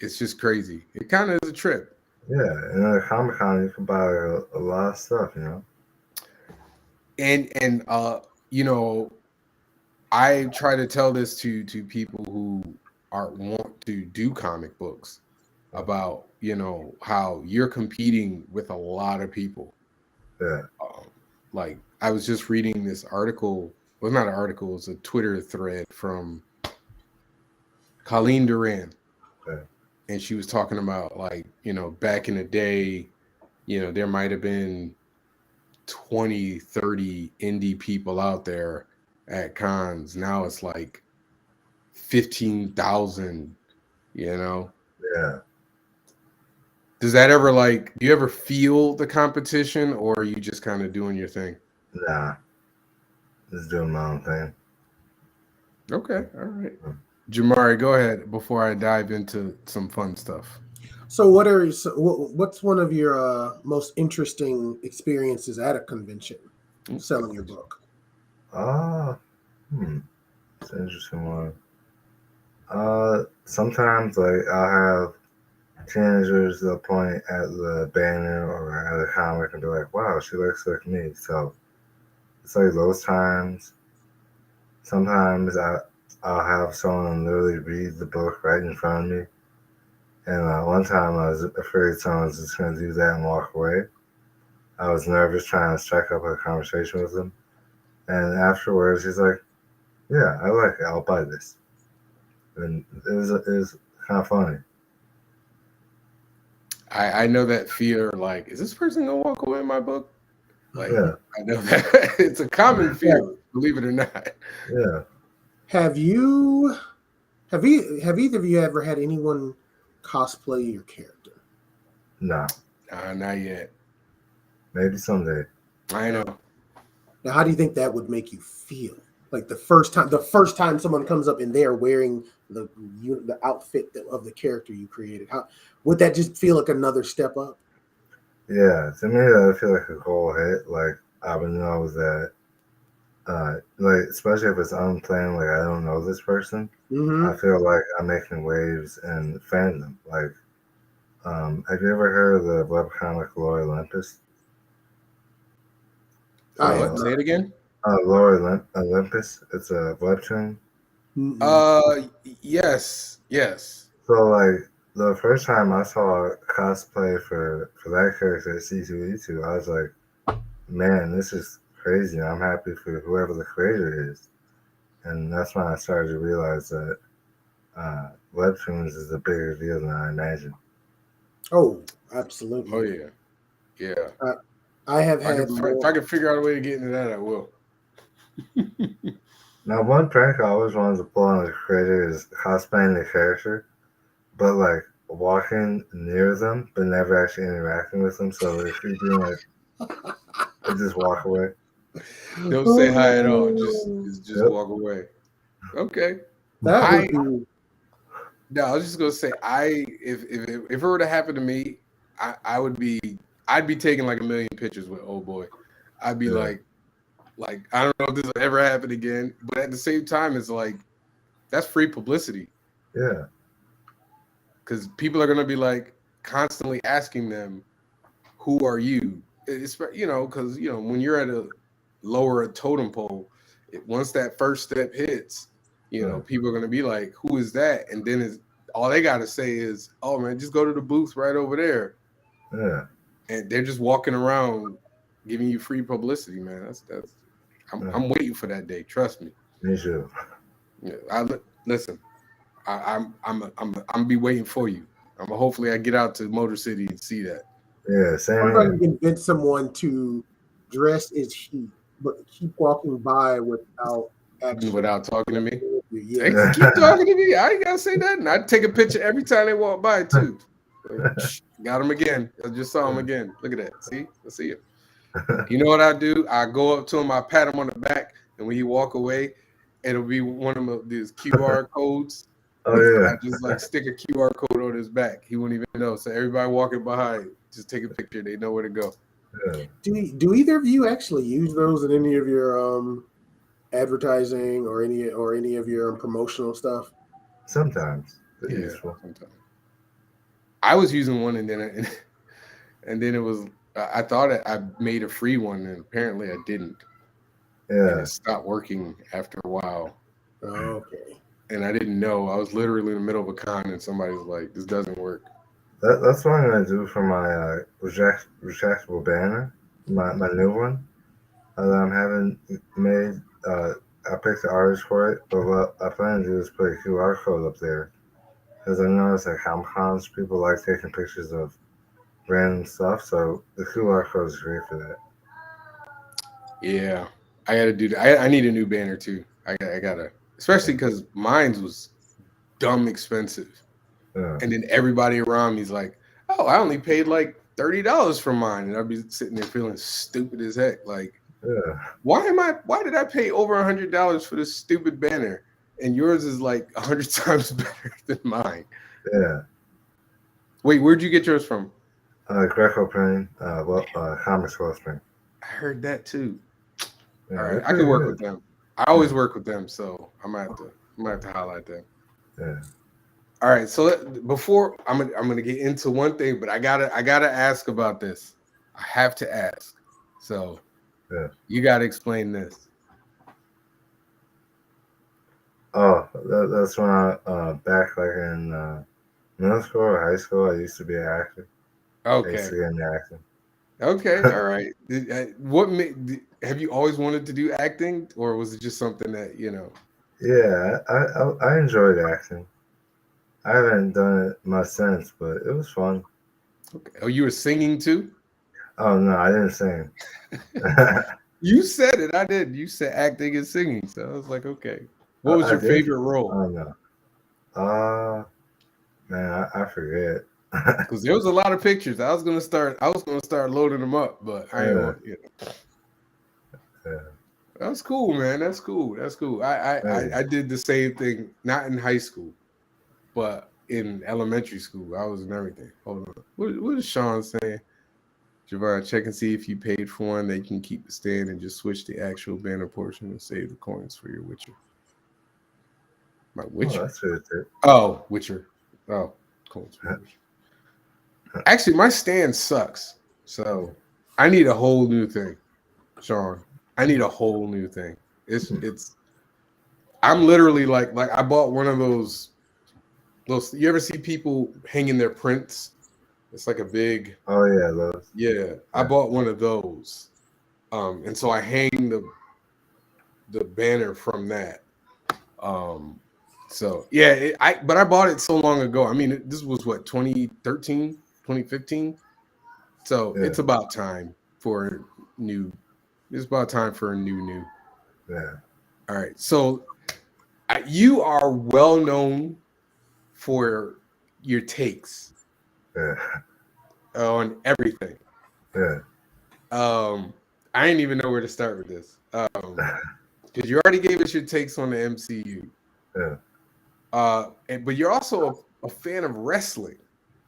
It's just crazy. It kind of is a trip. yeah. And at a Comic Con, you can buy a lot of stuff. And you know, I try to tell this to people who are want to do comic books about how you're competing with a lot of people. Yeah, Like I was just reading this article. Well, not an article. It's a Twitter thread from Colleen Duran, yeah, and she was talking about like back in the day, there might have been 20, 30 indie people out there at cons. Now it's like 15,000, you know. yeah. Does that ever do you ever feel the competition, or are you just kind of doing your thing? Nah, just doing my own thing. Okay, all right. Jamari, go ahead before I dive into some fun stuff. So, what's one of your most interesting experiences at a convention selling your book? Ah, it's an interesting one. Sometimes like I'll have teenagers they'll point at the banner or at a comic and be like, "Wow, she looks like me." So it's like those times. Sometimes I'll have someone literally read the book right in front of me. And one time I was afraid someone was just gonna do that and walk away. I was nervous trying to strike up a conversation with them. And afterwards, he's like, "Yeah, I like it. I'll buy this." and it was kind of funny. I know that fear. Like, is this person gonna walk away in my book? Like, Yeah, I know that it's a common fear, believe it or not. yeah. Have either of you ever had anyone cosplay your character? No, Nah, not yet. maybe someday. I know. Now, how do you think that would make you feel? Like the first time someone comes up and they are wearing the outfit of the character you created, how would that just feel like another step up? Yeah, to me, I feel like a goal hit. Like I would know that, like especially if it's unplanned, like I don't know this person. I Mm-hmm. feel like I'm making waves in fandom. Like, have you ever heard of the webcomic Lore Olympus? I The have what? Say it not. again. Olympus. It's a webtoon. Mm-mm. Yes. So like the first time I saw cosplay for that character at C2E2, I was like, man, this is crazy. I'm happy for whoever the creator is. And that's when I started to realize that webtoons is a bigger deal than I imagined. Oh, Oh absolutely. yeah. Uh, I have If I had if more. I can figure out a way to get into that, I will. Now, one prank I always wanted to pull on the creator is cosplaying the character, but like walking near them, but never actually interacting with them. So if you're doing like, they just walk away. Don't say hi at all. Oh, Just Yep. walk away. Okay. that would I be. No, I was just gonna say if it were to happen to me, I would be I'd be taking like a million pictures with old boy. I'd be Yeah. like I don't know if this will ever happen again, but at the same time, it's like that's free publicity Yeah. because people are gonna be like constantly asking them, "Who are you?" It's because when you're at a lower a totem pole, once that first step hits, Yeah. people are gonna be like, "Who is that?" And then it's all they gotta say is, "Oh man, just go to the booth right over there," Yeah. and they're just walking around giving you free publicity, man. That's Yeah. I'm waiting for that day. Trust me. Me too. Yeah, listen. I'm be waiting for you. Hopefully I get out to Motor City and see that. Yeah. Same How about you here. convince someone to dress as he, but keep walking by without actually Without talking to me. you? They Yeah. can keep talking to me. I ain't gotta say nothing. I take a picture every time they walk by too. Like, got him again. I just saw him again. Look at that. See, I see him. You know what I do? I go up to him, I pat him on the back, and when he walk away, it'll be one of these QR codes. Oh I yeah. just like stick a QR code on his back. He wouldn't even know. So everybody walking behind, just take a picture. They know where to go. Yeah. Do either of you actually use those in any of your advertising or any of your promotional stuff? Sometimes they're Yeah, useful. sometimes. I was using one, and then and then it was. I thought I made a free one, and apparently I didn't, and Yeah. it stopped working after a while. Okay. And I didn't know. I was literally in the middle of a con, and somebody was like, "This doesn't work." That's what I'm gonna do for my retractable banner, my new one that I'm having made. I picked the artist for it, but what I plan to do is put a QR code up there because I noticed at Comic Cons people like taking pictures of random stuff, so the QR code is great for that. Yeah, I got to do that. I need a new banner too. I gotta, especially because mine's was dumb expensive, Yeah, and then everybody around me's like, "Oh, I only paid like $30 for mine," and I'd be sitting there feeling stupid as heck. Like, yeah, why did I pay over $100 for this stupid banner, and yours is like 100 times better than mine? yeah. Wait, where'd you get yours from? Greco printing, Comics Wellspring. I heard that too. Yeah, All right, they're I can pretty work with good. them. I always Yeah, work with them, so I'm gonna have to highlight them. yeah. All right, so before I'm gonna get into one thing, but I gotta ask about this. I have to ask. So Yeah. you gotta explain this. Oh, that's when I back like in middle school or high school. I used to be an actor. I used Okay, to get into acting. okay, all right. Have you always wanted to do acting, or was it just something that? Yeah, I enjoyed acting. I haven't done it much since, but it was fun. Okay. Oh, you were singing too? Oh no, I didn't sing. You said it. I did. You said acting and singing. So I was like, okay. What was I your did. favorite role? Oh no. Uh man, I forget. Because there was a lot of pictures. I was gonna start loading them up, but I ain't Yeah, want. You know. yeah, That's cool, man. That's cool. That's cool. maybe. I did the same thing, not in high school, but in elementary school. I was in everything. Hold on. What is Sean saying? Javon, check and see if you paid for one. They can keep the stand and just switch the actual banner portion and save the coins for your Witcher. My Oh, Witcher. that's good too. Oh, Witcher. Oh, coins for your Witcher. Actually, my stand sucks. So I need a whole new thing, Sean. I need a whole new thing. It's I'm literally like I bought one of those you ever see people hanging their prints? It's like a big Oh yeah, those. yeah. I Yeah, bought one of those. And so I hang the banner from that. Um so yeah, but I bought it so long ago. I mean, this was what 2013, 2015. So yeah, it's about time for new. It's about time for a new. yeah, All right. So you are well known for your takes yeah, on everything. yeah, I didn't even know where to start with this. Because you already gave us your takes on the MCU. yeah. But you're also a fan of wrestling,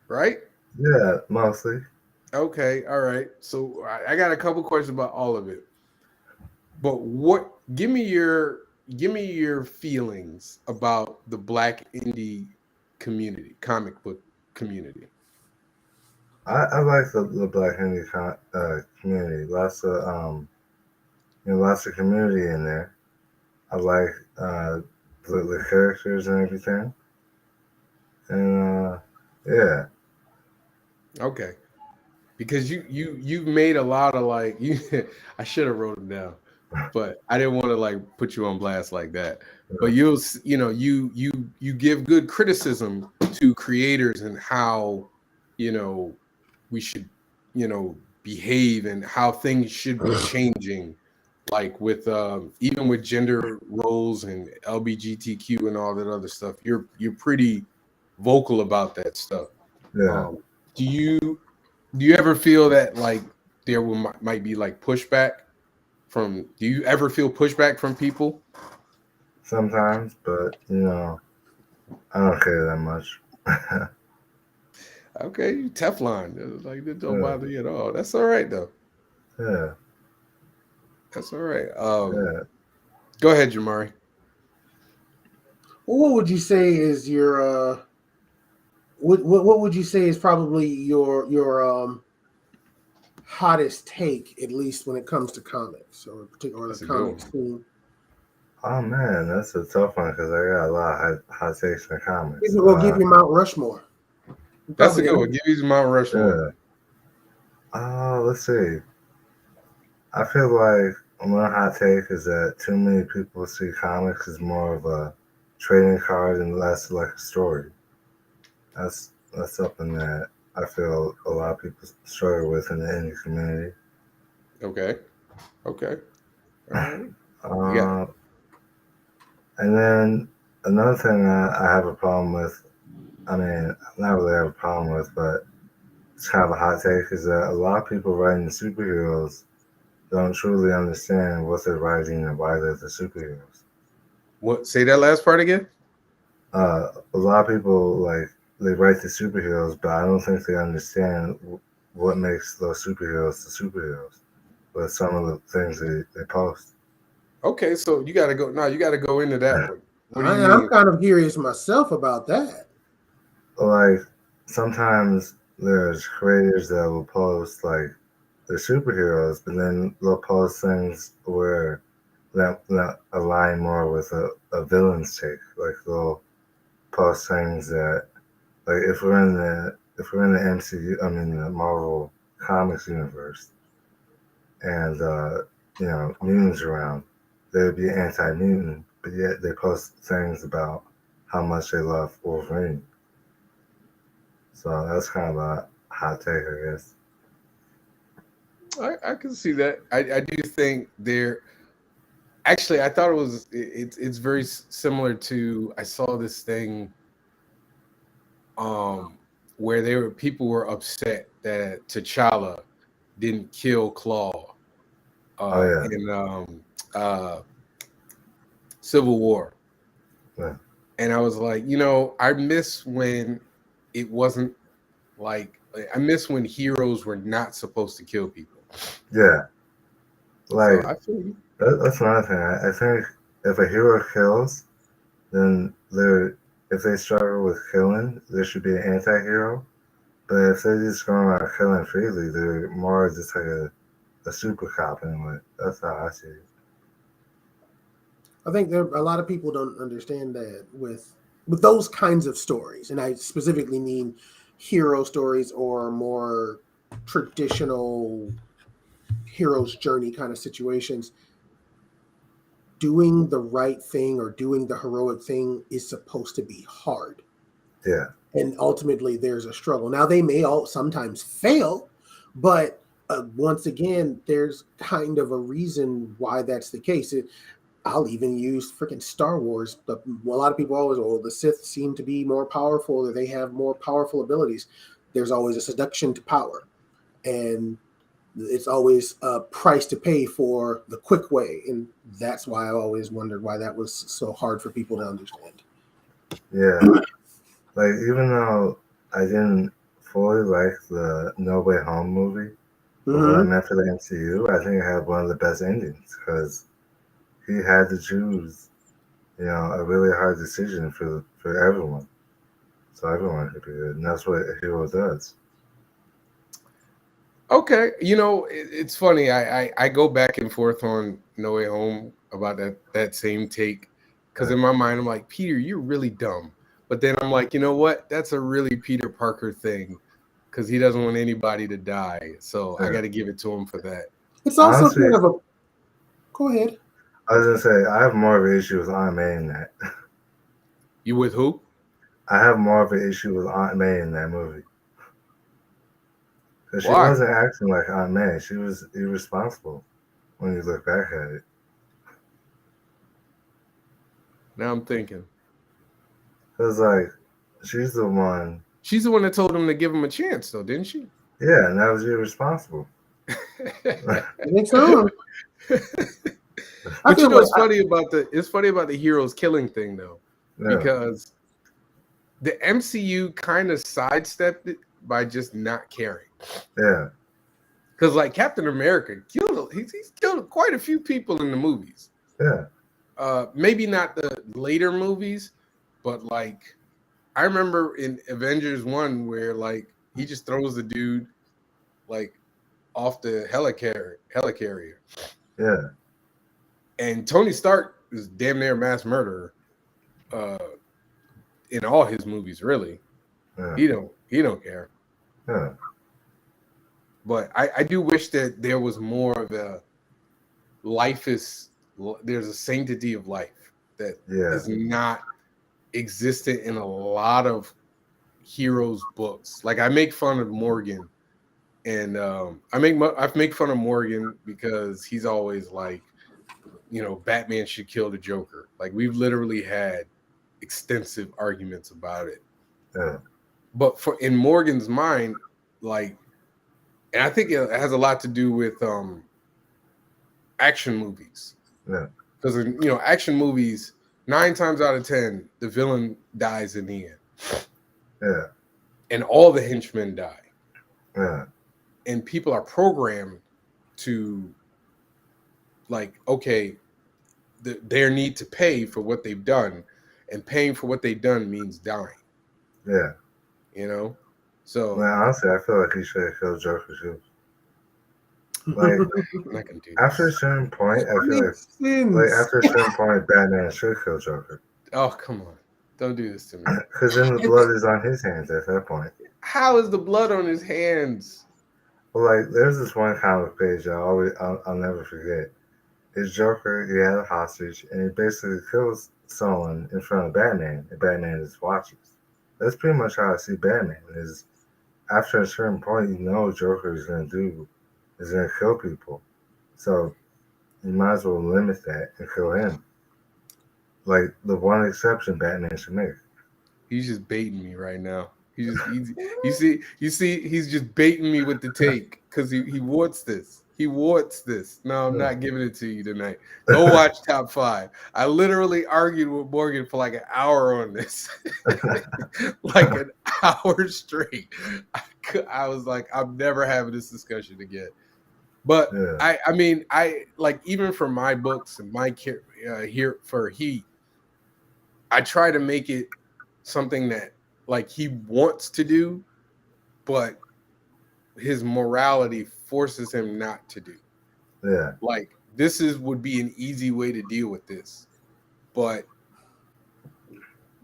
right? Yeah, mostly. Okay, all right. So I got a couple questions about all of it. But what? Give me your feelings about the Black indie community, comic book community. I like the Black Hindi community. Lots of community in there. I like the characters and everything, and yeah, Okay, because you've made a lot of like you. I should have wrote them down, but I didn't want to like put you on blast like that. But you give good criticism to creators and how you know we should behave and how things should be changing, like with even with gender roles and LBGTQ and all that other stuff. You're pretty vocal about that stuff. yeah. Um, do you ever feel that like there might be like pushback from? Do you ever feel pushback from people? Sometimes, but I don't care that much. Okay, you Teflon. Like that don't Yeah, bother you at all. That's all right though. yeah, That's all right. yeah. Go ahead, Jamari. Well, what would you say is your what would you say is probably your hottest take, at least when it comes to comics or particular the That's a good comic one. scene? Oh man, that's a tough one because I got a lot of hot takes in the comics. We'll give you Mount Rushmore. That's a Probably good one. Give me Mount Rushmore. yeah. Let's see. I feel like one hot take is that too many people see comics as more of a trading card and less like a story. That's something that I feel a lot of people struggle with in the indie community. Okay. Okay. All right. You got Uh, and then another thing I have a problem with, I mean, not really have a problem with, but it's kind of a hot take, is that a lot of people writing superheroes don't truly understand what they're writing and why they're the superheroes. what? Say that last part again. A lot of people they write the superheroes, but I don't think they understand what makes those superheroes the superheroes. But some of the things they post, Okay, so you got to go. Now you got to go into that one. What do you I'm mean? kind of curious myself about that. like sometimes there's creators that will post like they're superheroes, but then they'll post things where that align more with a villain's take. Like they'll post things that like if we're in the MCU, I mean the Marvel Comics universe, and mutants around, they would be anti-mutant but yet they post things about how much they love Wolverine. So that's kind of a hot take, I guess. I can see that. I do think there. Actually, I thought it's very similar to. I saw this thing where people were upset that T'Challa didn't kill Claw Oh yeah, in Civil War. yeah, And I was like, I miss when it wasn't like I miss when heroes were not supposed to kill people. yeah. So Like I feel you. that's another thing. I think if a hero kills, then if they struggle with killing, there should be an anti-hero. But if they're just going around killing freely, they're more just like a super cop anyway. That's how I see it. I think a lot of people don't understand that with those kinds of stories, and I specifically mean hero stories or more traditional hero's journey kind of situations. Doing the right thing or doing the heroic thing is supposed to be hard. Yeah, And ultimately there's a struggle. Now they may all sometimes fail, but once again, there's kind of a reason why that's the case. I'll even use freaking Star Wars. But a lot of people always, oh, the Sith seem to be more powerful, or they have more powerful abilities. There's always a seduction to power, and it's always a price to pay for the quick way, and that's why I always wondered why that was so hard for people to understand. yeah. Like even though I didn't fully like the No Way Home movie, but what I Mm-hmm. meant for the MCU, I think it had one of the best endings because he had to choose, a really hard decision for everyone. So everyone could be good, and that's what a hero does. Okay, it's funny. I go back and forth on No Way Home about that same take because Yeah, in my mind I'm like, Peter, you're really dumb. But then I'm like, you know what? That's a really Peter Parker thing because he doesn't want anybody to die. So I yeah. got to give it to him for that. It's also Honestly, kind of a go ahead. I was gonna say I have more of an issue with Aunt May in that. You with who? I have more of an issue with Aunt May in that movie because she Why? wasn't acting like Aunt May. She was irresponsible when you look back at it. Now I'm thinking. Cause like she's the one. She's the one that told him to give him a chance, though, didn't she? Yeah, and that was irresponsible. I think so. I But feel like it's funny about the heroes killing thing though, Yeah, because the MCU kind of sidestepped it by just not caring. yeah, Because like Captain America he's killed quite a few people in the movies. yeah, Maybe not the later movies, but like I remember in Avengers 1 where like he just throws the dude like off the helicarrier. yeah, And Tony Stark is damn near a mass murderer uh in all his movies, really. yeah, He don't care. yeah, But I do wish that there was more of a life is there's a sanctity of life that yeah, is not existent in a lot of heroes books. Like I make fun of Morgan and I make fun of Morgan because he's always like, Batman should kill the Joker. Like we've literally had extensive arguments about it. yeah, But for in Morgan's mind, like, and I think it has a lot to do with action movies. yeah, Because action movies, 9 times out of 10, the villain dies in the end. yeah, And all the henchmen die. yeah, And people are programmed to like, okay, their need to pay for what they've done. And paying for what they've done means dying. yeah. You know? So Man, honestly, I feel like he should have killed Joker too. Like I'm not gonna do after a this. certain point, I feel makes like sense. after a certain point, Batman should kill Joker Oh, come on. Don't do this to me. because then the blood is on his hands at that point. How is the blood on his hands? Well, like there's this one comic page I'll never forget. is Joker. He had a hostage, and he basically kills someone in front of Batman, and Batman just watches. That's pretty much how I see Batman. Is after a certain point, you know Joker is going to kill people. So you might as well limit that and kill him. Like the one exception Batman should make. He's just baiting me right now. You see, he's just baiting me with the take because he wants this. He wants this. No, I'm not giving it to you tonight. Go watch Top 5. I literally argued with Morgan for like an hour on this, like an hour straight. I was like, I'm never having this discussion again. But Yeah. I mean, I like even for my books and my here for Heat, I try to make it something that like he wants to do, but his morality forces him not to do. Yeah. Like would be an easy way to deal with this, but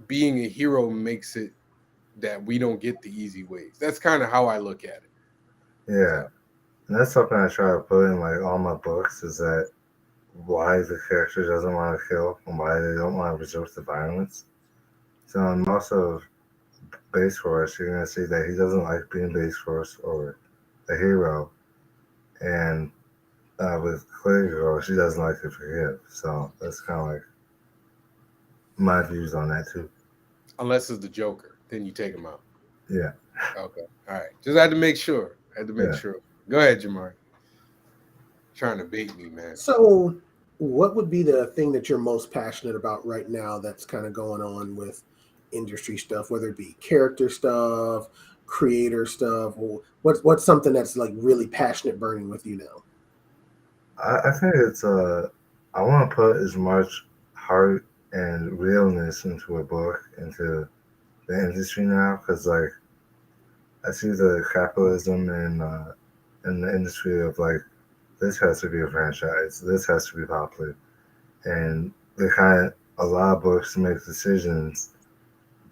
being a hero makes it that we don't get the easy ways. That's kind of how I look at it. Yeah. And that's something I try to put in like all my books is that why the character doesn't want to kill and why they don't want to resort to violence. So in most of Base Force, you're gonna see that he doesn't like being Base Force or a hero, and with Clear Girl, she doesn't like to forgive. So that's kind of like my views on that too. Unless it's the Joker, then you take him out. Yeah. Okay. All right. Just had to make sure. Sure. Go ahead, Jamar. Trying to bait me, man. So, what would be the thing that you're most passionate about right now that's kind of going on with industry stuff, whether it be character stuff, creator stuff, or what's something that's like really passionate burning with you now? I think it's I want to put as much heart and realness into a book, into the industry now, because like I see the capitalism in the industry of like this has to be a franchise, this has to be popular, and they kind of allow books to make decisions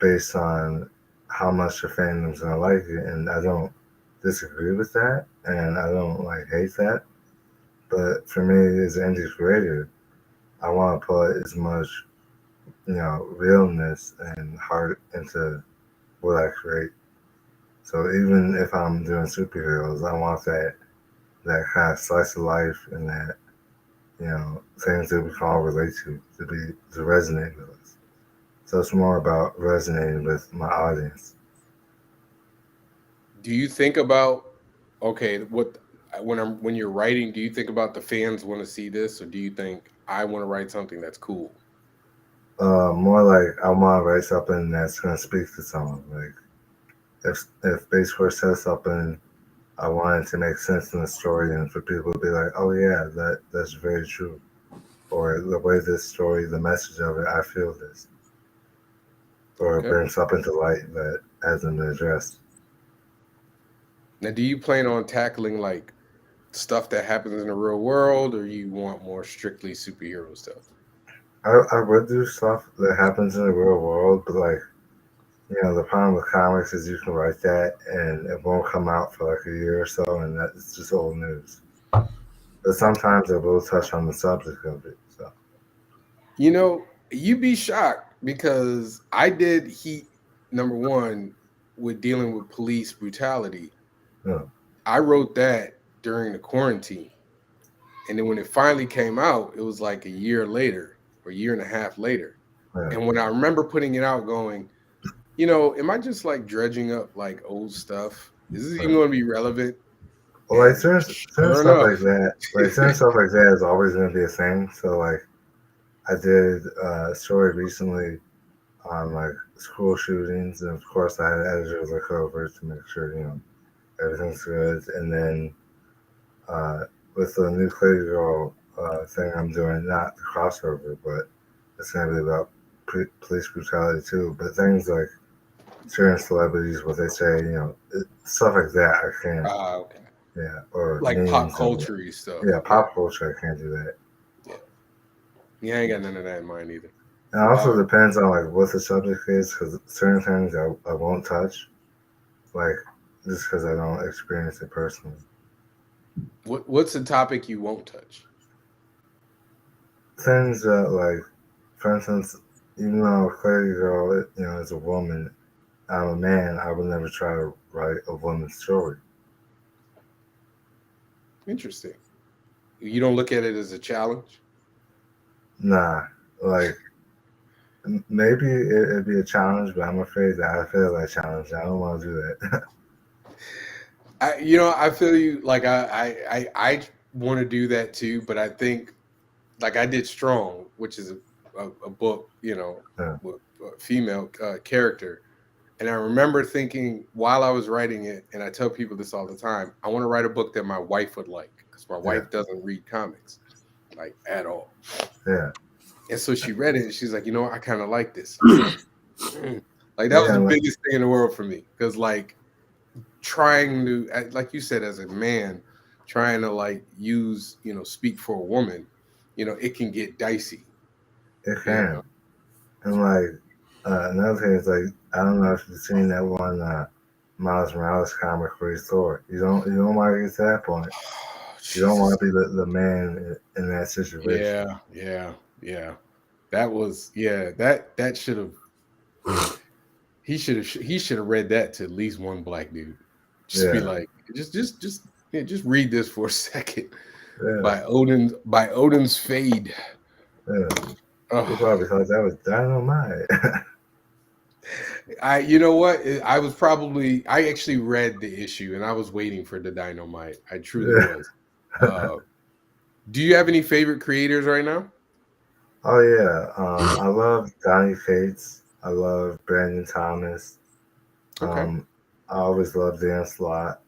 based on how much the fandom's gonna like it, and I don't disagree with that, and I don't like hate that. But for me, as an indie creator, I want to put as much, realness and heart into what I create. So even if I'm doing superheroes, I want that kind of slice of life and that things that we can all relate to resonate with us. So it's more about resonating with my audience. Do you think about when you're writing, do you think about the fans want to see this, or do you think I want to write something that's cool? More like I want to write something that's gonna speak to someone. Like if Base Force says something, I want it to make sense in the story, and for people to be like, "Oh yeah, that's very true," or the way this story, the message of it, I feel this, or Okay. bring something to light that hasn't been addressed. Now, do you plan on tackling like stuff that happens in the real world, or you want more strictly superhero stuff? I would do stuff that happens in the real world, but like the problem with comics is you can write that and it won't come out for like a year or so, and that's just old news. But sometimes I will touch on the subject of it. So You'd be shocked because I did Heat #1 with dealing with police brutality. yeah, I wrote that during the quarantine. And then when it finally came out, it was like a year later or a year and a half later. yeah. And when I remember putting it out going, am I just like dredging up like old stuff? Is this even going to be relevant? Well, like And certain sure stuff like enough, that, is always going to be a thing. So like I did a story recently on like school shootings, and of course I had editors look over to make sure everything's good. And then with the new Clear Girl thing I'm doing, not the crossover, but it's going to be about police brutality too. But things like certain celebrities, what they say, stuff like that, I can't. okay. Yeah, or Like pop memes and culture stuff. yeah, pop culture. I can't do that. Yeah, I ain't got none of that in mind either. And it also depends on like what the subject is, because certain things I won't touch, like just because I don't experience it personally. What's the topic you won't touch? things that, like, for instance, even though Clear Girl, is a woman, I'm a man, I would never try to write a woman's story. Interesting. You don't look at it as a challenge? Nah, like, maybe it'd be a challenge, but I'm afraid that I fail that challenge. I don't want to do that. I feel you. Like I want to do that too, but I think like I did Strong, which is a book, Yeah. with a female character. And I remember thinking while I was writing it, and I tell people this all the time, I want to write a book that my wife would like because my Yeah. wife doesn't read comics like at all. Yeah. And so she read it and she's like, I kind of like this. I was like, like that was Yeah, the like, biggest thing in the world for me because like trying to, like you said, as a man, trying to like use, speak for a woman, it can get dicey. it You can. And, like, another thing is, like, I don't know if you've seen that one Miles Morales comic where he's Thor. You don't want to get to that point. You don't want Jesus. to be the man in that situation. Yeah. That was that should have he should have read that to at least one black dude. Just be Yeah. like, just read this for a second Yeah. by Odin's Fade. Yeah. He Oh, probably thought that was dynamite. you know what? I actually read the issue and I was waiting for the dynamite. I truly Yeah. was. Do you have any favorite creators right now? Oh yeah. I love Donnie Cates. I love Brandon Thomas. Okay. I always loved Dan Slott.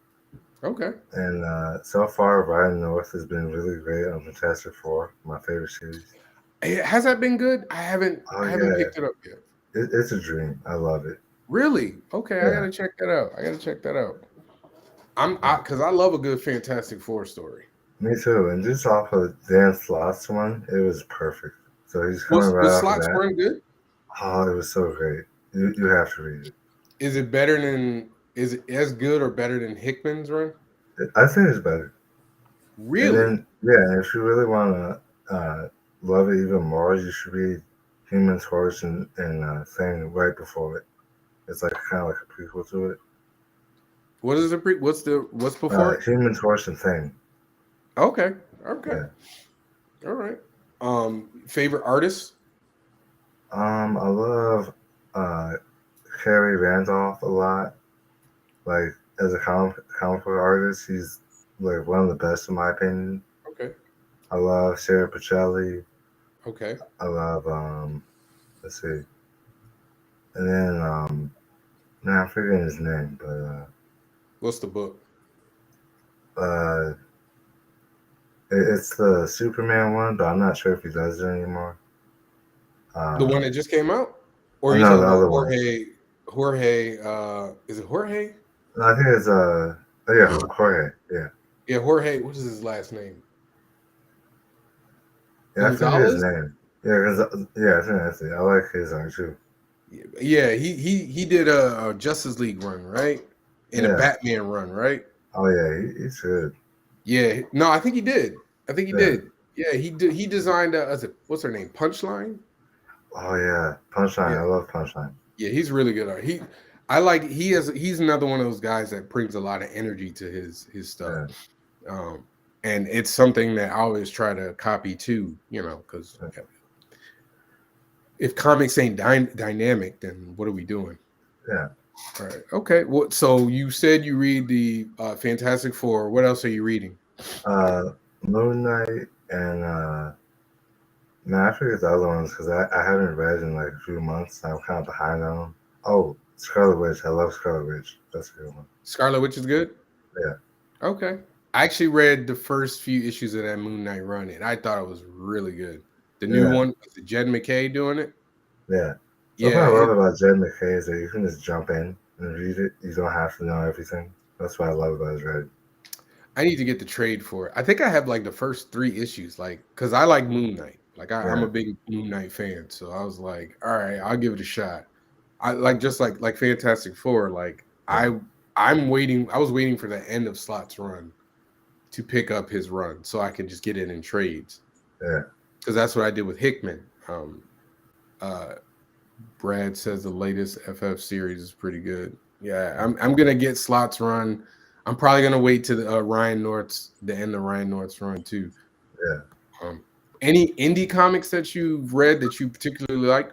Okay. And so far, Ryan North has been really great on Fantastic Four, my favorite series. Has that been good? I haven't Oh I haven't yeah, picked it up yet. it's a dream. I love it. Really? Okay, I Yeah, gotta check that out. yeah. Because I love a good Fantastic Four story. Me too. And just off of Dan Slott's one, it was perfect. So he's coming Was right off of Slots that. Run good? Oh, it was so great. You have to read it. Is it as good or better than Hickman's run? I think it's better. And Really? then, yeah, if you really want to love it even more, you should read Human Torch and Thing right before it. It's like kind of like a prequel to it. What is what's before it? Human Torch and Thing. Okay. Okay. Yeah. All right. Favorite artist? I love uh, Harry Randolph a lot. Like, as a comic book artist, he's like one of the best in my opinion. Okay. I love Sarah Pacelli. Okay. I love let's see, and then now I'm forgetting his name, but What's the book? uh, it's the Superman one, but I'm not sure if he does it anymore. The one Uh, that just came out? Or oh are you no, talking the about other one. Jorge, is it Jorge? No, I think it's oh yeah, Jorge. Yeah, Yeah, Jorge, what is his last name? yeah, I forget his Gonzalez? name. Yeah, yeah, I think that's it. I like his art too. Yeah, he did a Justice League run, right? And a Yeah. Batman run, right? Oh yeah, he's good. Yeah, no, I think he did. I think he Yeah. did. Yeah, he did. He designed what's her name? Punchline. Oh yeah, Punchline. Yeah, I love Punchline. yeah, he's really good art. He's another one of those guys that brings a lot of energy to his stuff. Yeah. And it's something that I always try to copy too, because Yeah. if comics ain't dynamic, then what are we doing? Yeah. All right. Okay. Well, so you said you read the Fantastic Four. What else are you reading? Moon Knight and man, I forget the other ones because I haven't read in like a few months. I'm kind of behind on them. Oh, Scarlet Witch. I love Scarlet Witch. That's a good one. Scarlet Witch is good? Yeah. Okay. I actually read the first few issues of that Moon Knight run, and I thought it was really good. The new Yeah. one, was it Jed McKay doing it? Yeah. So what Yeah. I love about Jed McKay is that you can just jump in and read it. You don't have to know everything. That's what I love about his writing. I need to get the trade for it. I think I have like the first 3 issues, like, because I like Moon Knight. Like, I'm Yeah. a big Moon Knight fan. So I was like, all right, I'll give it a shot. I like just like Fantastic Four. Like, Yeah. I'm waiting. I was waiting for the end of Slot's run to pick up his run so I could just get it in trades. Yeah. because that's what I did with Hickman. Brad says the latest FF series is pretty good. Yeah, I'm gonna get Slot's run. I'm probably gonna wait to the the end of Ryan North's run too. Yeah. Any indie comics that you've read that you particularly like?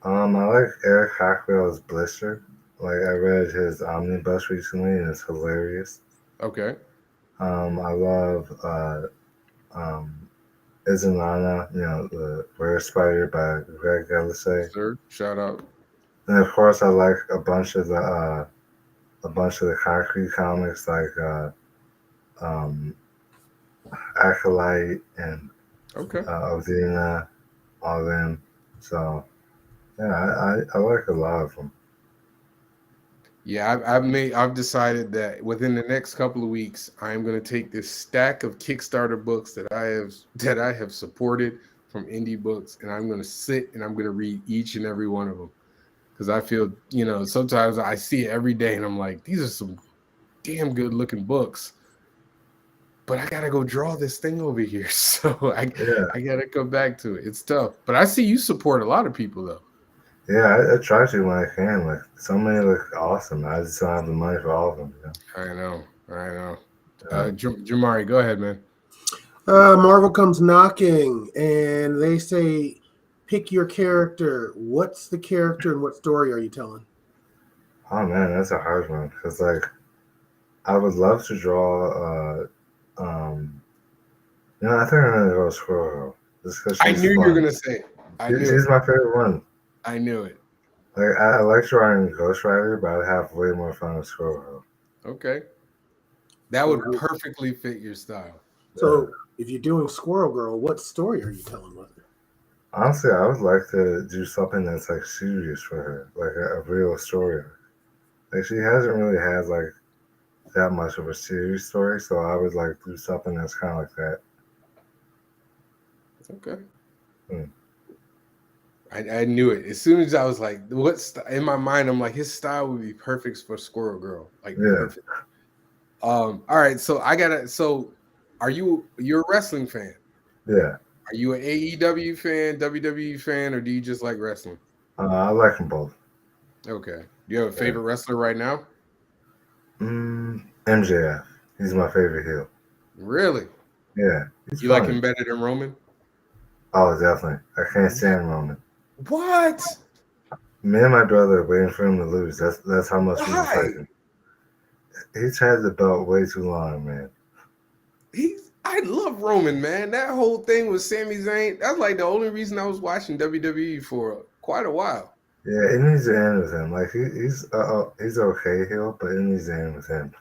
I like Eric Hockwell's Blister. Like I read his omnibus recently, and it's hilarious. Okay. I love Izanana, the Rare Spider by Greg Ellisay. Sir, shout out. And of course, I like a bunch of the Concrete comics, like um, Acolyte and Okay. Odina, all them. So yeah, I like a lot of them. Yeah, I've decided that within the next couple of weeks, I'm going to take this stack of Kickstarter books that I have supported from indie books, and I'm going to sit and I'm going to read each and every one of them because I feel, sometimes I see it every day and I'm like, these are some damn good looking books, but I gotta go draw this thing over here, so I gotta come back to it. It's tough, but I see you support a lot of people though. Yeah, I try to when I can. Like some many look awesome. I just don't have the money for all of them. I know. Yeah. Jamari, go ahead, man. Marvel comes knocking, and they say, "Pick your character. What's the character, and what story are you telling?" Oh man, that's a hard one because like I would love to draw. I think I'm gonna go with Squirrel Girl. Just because I knew you were gonna say it. She's my favorite one. I knew it. Like I like drawing Ghost Rider, but I have way more fun with Squirrel Girl. Okay, that would perfectly fit your style. So, if you're doing Squirrel Girl, what story are you telling with her? Honestly, I would like to do something that's like serious for her, like a real story. Like she hasn't really had like that much of a serious story, so I would like do something that's kind of like that. Okay. Hmm. I knew it as soon as I was like, in my mind? I'm like, his style would be perfect for Squirrel Girl, like perfect. All right, so you're a wrestling fan? Yeah. Are you an AEW fan, WWE fan, or do you just like wrestling? I like them both. Okay. Do you have a favorite wrestler right now? MJF. He's my favorite heel. Really? Yeah. You like him better than Roman? Oh, definitely. I can't stand Roman. What? Me and my brother are waiting for him to lose. That's how much we like him. He's had the belt way too long, man. I love Roman, man. That whole thing with Sami Zayn, that's like the only reason I was watching WWE for quite a while. Yeah, it needs to end with him. Like he's okay heel, but it needs to end with him.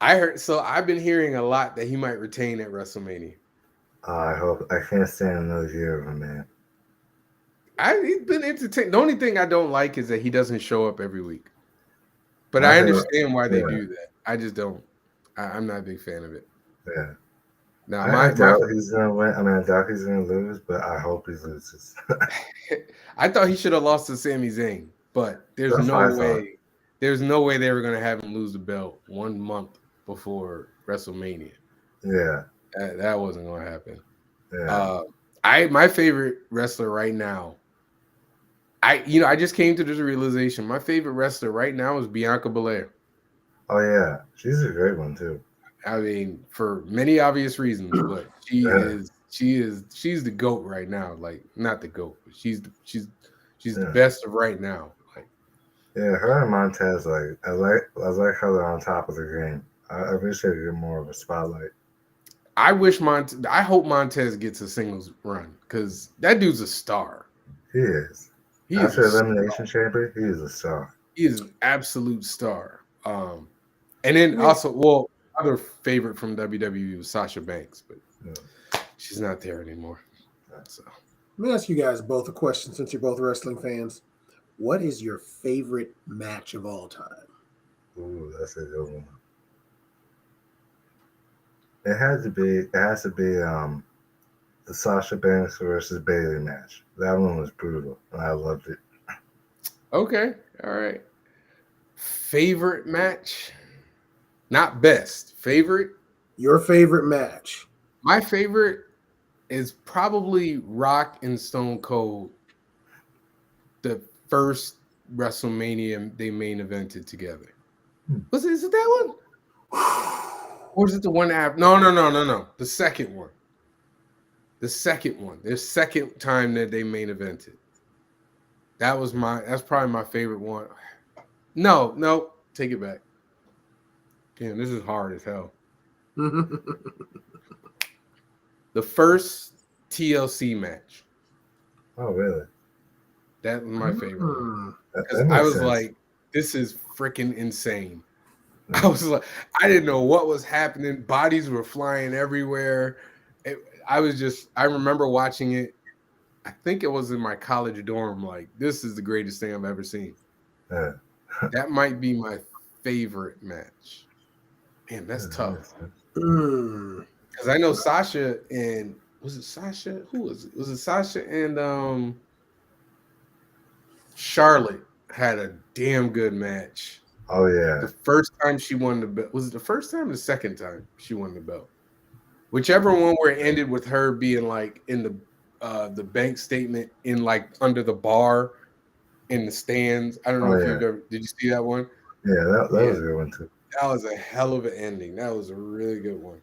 I've been hearing a lot that he might retain at WrestleMania. I hope. I can't stand another year of him, man. He's been entertaining. The only thing I don't like is that he doesn't show up every week. But I understand why they do that. I just don't. I'm not a big fan of it. Yeah. Now, I doubt he's gonna win. I mean, I doubt he's gonna lose, but I hope he loses. I thought he should have lost to Sami Zayn, but there's no way. There's no way they were gonna have him lose the belt 1 month before WrestleMania. Yeah. That wasn't gonna happen. Yeah. My favorite wrestler right now. I just came to this realization. My favorite wrestler right now is Bianca Belair. Oh yeah, she's a great one too. I mean, for many obvious reasons, but she's the GOAT right now. Like, not the GOAT, but she's the best of right now. Like, yeah, her and Montez, like I like how they're on top of the game. I wish they could get more of a spotlight. I hope Montez gets a singles run because that dude's a star. He is. After Elimination Chamber, he is a star. He is an absolute star. And then also, other favorite from WWE was Sasha Banks, but she's not there anymore. So let me ask you guys both a question since you're both wrestling fans. What is your favorite match of all time? Ooh, that's a good one. It has to be the Sasha Banks versus Bayley match. That one was brutal, and I loved it. Okay, all right. Favorite match? Not best. Favorite? Your favorite match? My favorite is probably Rock and Stone Cold, the first WrestleMania they main evented together. Is it that one? Or is it the one after? No. The second one. The second one. Their second time that they main evented. That's probably my favorite one. No, take it back. Damn, this is hard as hell. The first TLC match. Oh, really? That was my favorite one. That I was sense. like, this is freaking insane. I was like, I didn't know what was happening. Bodies were flying everywhere. I remember watching it. I think it was in my college dorm. Like, this is the greatest thing I've ever seen. Yeah. That might be my favorite match. Man, that's tough. Because I know Sasha and was it Sasha? Who was it? Was it Sasha and Charlotte had a damn good match. Oh yeah. The first time she won the belt. Was it the first time or the second time she won the belt? Whichever one where it ended with her being like in the bank statement in like under the bar in the stands. I don't know if you've ever did you see that one? Yeah, that was a good one too. That was a hell of an ending. That was a really good one.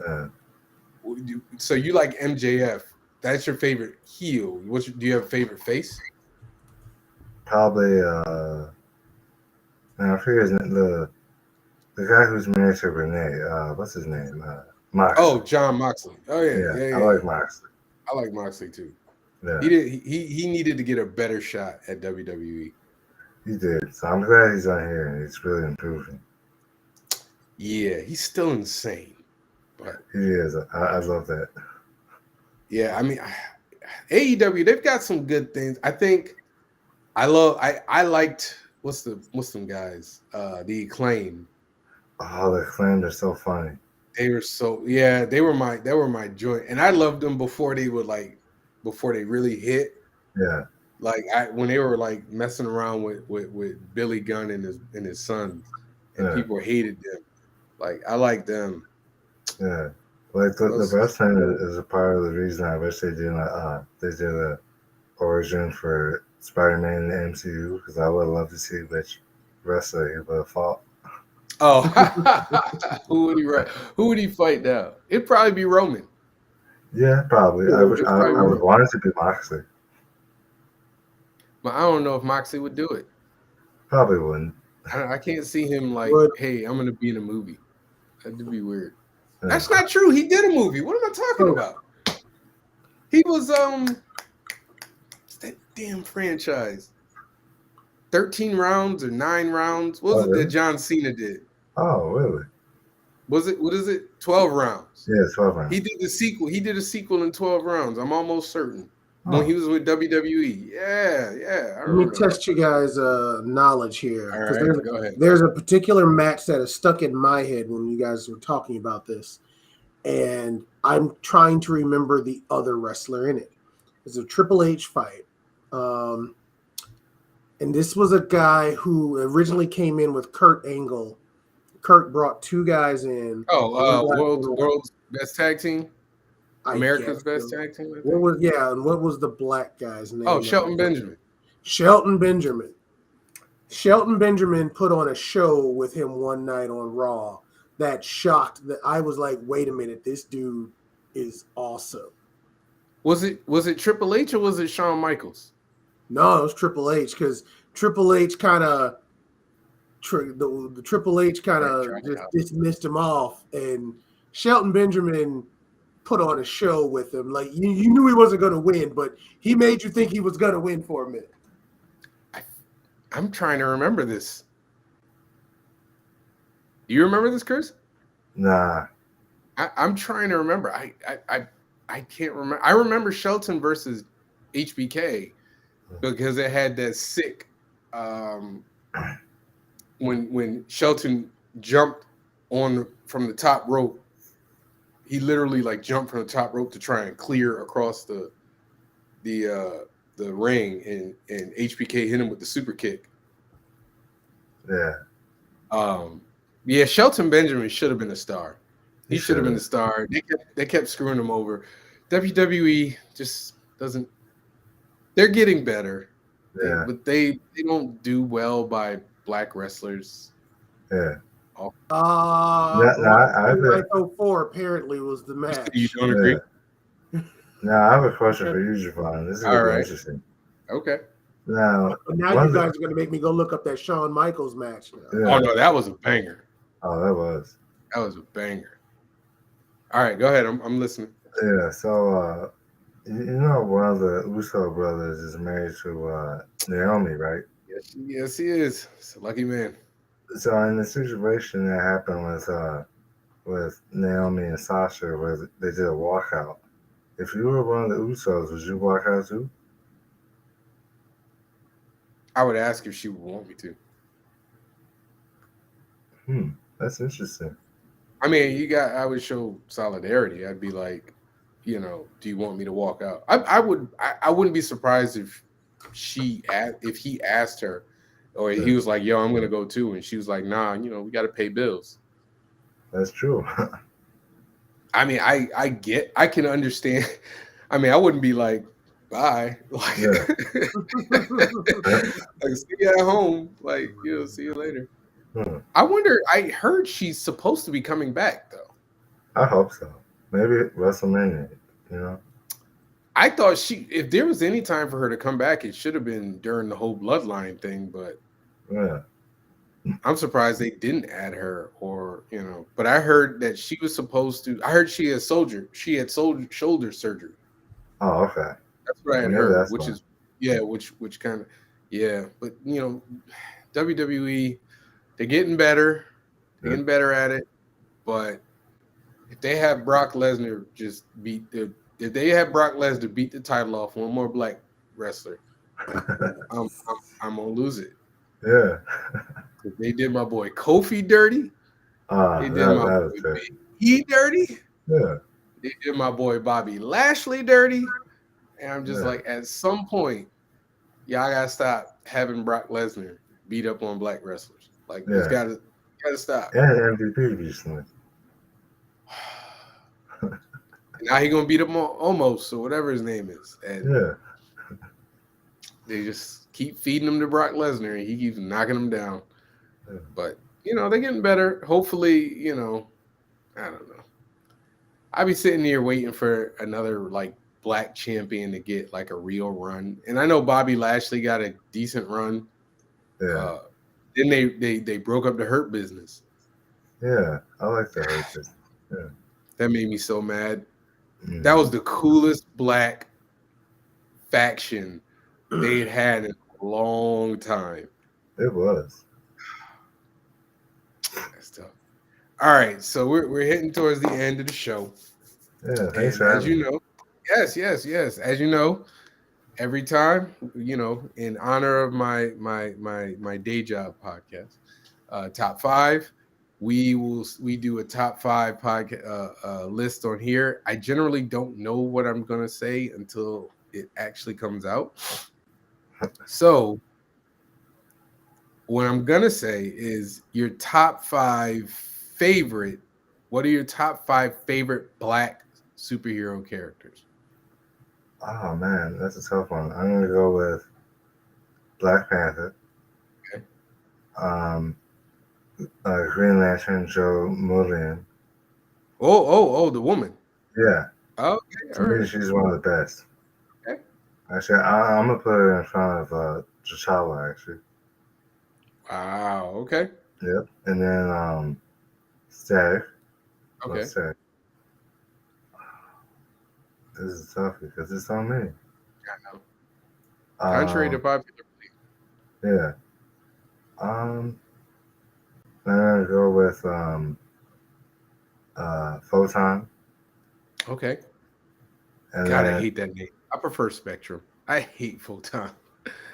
Yeah. So you like MJF? That's your favorite heel. Do you have a favorite face? Probably I forget his name, the guy who's married to Renee. What's his name? Moxley. Oh, John Moxley. Oh yeah. I like Moxley. I like Moxley too. Yeah. He needed to get a better shot at WWE. He did. So I'm glad he's on here and he's really improving. Yeah, he's still insane. But he is. I love that. Yeah, I mean AEW, they've got some good things. I think I liked what's them guys? The Acclaim. Oh, the Acclaim, they're so funny. They were my joy. And I loved them before they really hit. Yeah. Like when they were like messing around with Billy Gunn and his son, and people hated them. Like I like them. Yeah. Like the wrestling is a part of the reason I wish they did a origin for Spider-Man in the MCU, because I would love to see which wrestler he would have fought. Oh, who would he fight now? It'd probably be Roman. Yeah, probably. I would want it to be Moxley. But I don't know if Moxley would do it. Probably wouldn't. I can't see him like, hey, I'm going to be in a movie. That'd be weird. Yeah. That's not true. He did a movie. What am I talking about? He was that damn franchise. 13 rounds or 9 rounds. What was it that John Cena did? Oh, really? Was it? What is it? 12 rounds. Yeah, 12 rounds. He did the sequel. He did a sequel in 12 rounds. I'm almost certain. When he was with WWE. Yeah. Let me test you guys' knowledge here. All right, go ahead. There's a particular match that is stuck in my head when you guys were talking about this. And I'm trying to remember the other wrestler in it. It's a Triple H fight. And this was a guy who originally came in with Kurt Angle. Kurt brought 2 guys in. Oh, world's best tag team? America's best tag team? And what was the black guy's name? Oh, Shelton Benjamin. Shelton Benjamin put on a show with him one night on Raw that shocked that I was like, wait a minute, this dude is awesome. Was it Triple H or was it Shawn Michaels? No, it was Triple H, because Triple H kind of the Triple H kind of just dismissed him off, and Shelton Benjamin put on a show with him. Like you knew he wasn't going to win, but he made you think he was going to win for a minute. I'm trying to remember this. You remember this, Chris? Nah. I'm trying to remember. I can't remember. I remember Shelton versus HBK because it had that sick when Shelton jumped from the top rope. He literally like jumped from the top rope to try and clear across the ring, and HBK hit him with the super kick. Yeah. Shelton Benjamin should have been a star. He should have been a star. They kept screwing him over. WWE just doesn't. They're getting better, Yeah, but they don't do well by black wrestlers. yeah. No, I Life feel, 04 apparently was the You match. don't yeah. agree? Now I have a question for you, Javon. This is All gonna be right. interesting. Okay. Now, But now one you of the, guys are going to make me go look up that Shawn Michaels match now. Oh yeah. no, that was a banger. Oh, that was. That was a banger. All right, go ahead. I'm listening. Yeah. So, you know, one of the Uso brothers is married to Naomi, right? Yes, he is. It's a lucky man. So, in the situation that happened with Naomi and Sasha, where they did a walkout, if you were one of the Usos, would you walk out too? I would ask if she would want me to. That's interesting. I mean, I would show solidarity. I'd be like, do you want me to walk out? I would. I wouldn't be surprised if if he asked her, or he Yeah, was like, "Yo, I'm gonna go too," and she was like, "Nah, we got to pay bills." that's true. I mean, I can understand. I mean, I wouldn't be like, "Bye," like, Yeah. like see you at home, like see you later. Hmm. I wonder. I heard she's supposed to be coming back though. I hope so. Maybe WrestleMania, you know? I thought if there was any time for her to come back, it should have been during the whole bloodline thing. But Yeah. I'm surprised they didn't add her, But I heard that she was supposed to. I heard she had shoulder surgery. Oh, okay. That's what I had Maybe heard, that's which why. is which kind of But WWE, they're getting better. They're Yeah. getting better at it. But if they have Brock Lesnar if they have Brock Lesnar beat the title off one more black wrestler, I'm gonna lose it. Yeah. They did my boy Kofi dirty. They did my That boy was good. Big E dirty. Yeah. They did my boy Bobby Lashley dirty. And I'm just Yeah. like, at some point, y'all gotta stop having Brock Lesnar beat up on black wrestlers. Like, it's Yeah. gotta stop. And MVP recently. Now he gonna beat up on Omos or whatever his name is, and Yeah. they just keep feeding him to Brock Lesnar, and he keeps knocking him down. Yeah. But they're getting better. Hopefully, I don't know. I'll be sitting here waiting for another like black champion to get like a real run, and I know Bobby Lashley got a decent run. Yeah. Then they broke up the Hurt Business. Yeah. I like the Hurt Business. Yeah. That made me so mad. Mm. That was the coolest black faction they had in a long time. It was. That's tough. All right, so we're hitting towards the end of the show. Yeah. Thanks for And as having you me. know, yes. As you know, every time, in honor of my day job podcast, top five, we do a top five podcast list on here. I generally don't know what I'm gonna say until it actually comes out. So what I'm gonna say is your top five favorite. What are your top five favorite black superhero characters? Oh man, that's a tough one. I'm gonna go with Black Panther. Okay. Green Lantern, Joe Mullion. Oh, the woman. Yeah. Okay, To me, she's one of the best. Okay. Actually, I'm gonna put her in front of T'Challa. Actually. Wow. Okay. Yep. And then Static. Okay. Static. This is tough because it's on me. I know. Contrary to popular belief. Yeah. I'm gonna go with Photon. Okay. And God, then, I hate that name. I prefer Spectrum. I hate Photon.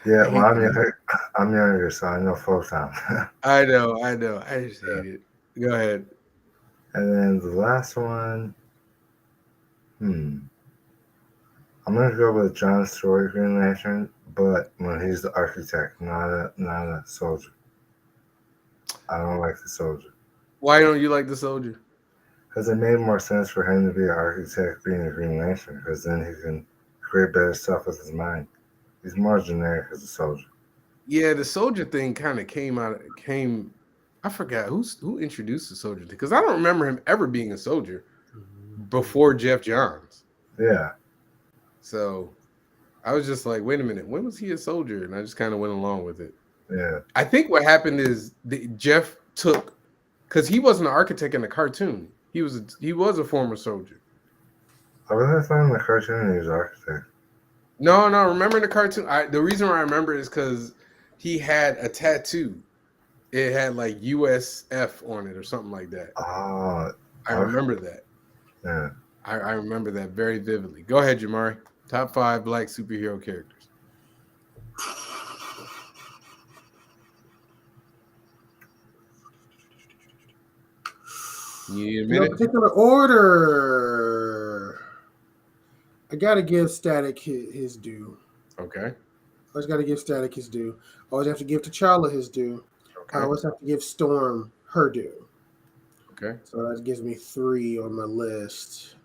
yeah, I hate well, that I'm younger, so I know Photon. I know. I just hate it. Go ahead. And then the last one, I'm gonna go with John Stewart, Green Lantern, but when he's the architect, not a soldier. I don't like the soldier. Why don't you like the soldier? Because it made more sense for him to be an architect being a Green Lantern, because then he can create better stuff with his mind. He's more generic as a soldier. Yeah, the soldier thing kind of came. I forgot who introduced the soldier thing because I don't remember him ever being a soldier before Jeff Johns. Yeah. So I was just like, wait a minute, when was he a soldier? And I just kind of went along with it. Yeah. I think what happened is Jeff took because he wasn't an architect in the cartoon. He was a former soldier. I really thought in the cartoon he was an architect. No. Remember in the cartoon? The reason why I remember is because he had a tattoo. It had like USF on it or something like that. Oh. I remember that. Yeah. I remember that very vividly. Go ahead, Jamari. Top 5 black superhero characters. You need a No minute? particular order. I gotta give Static his due. Okay. Always gotta give Static his due. Always have to give T'Challa his due. Okay. I always have to give Storm her due. Okay. So that gives me 3 on my list.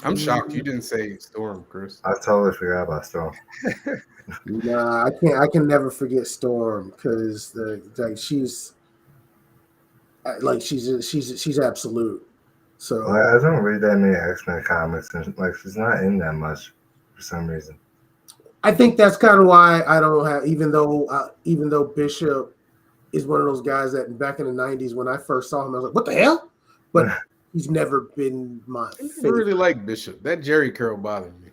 I'm shocked you didn't say Storm, Chris. I totally forgot about Storm. Nah, I can't. I can never forget Storm because she's absolute. So I don't read that many X-Men comics, and like she's not in that much for some reason. I think that's kind of why I don't have. Even though Bishop is one of those guys that back in the '90s when I first saw him, I was like, "What the hell?" But he's never been my I favorite. really like Bishop. That Jerry curl bothered me.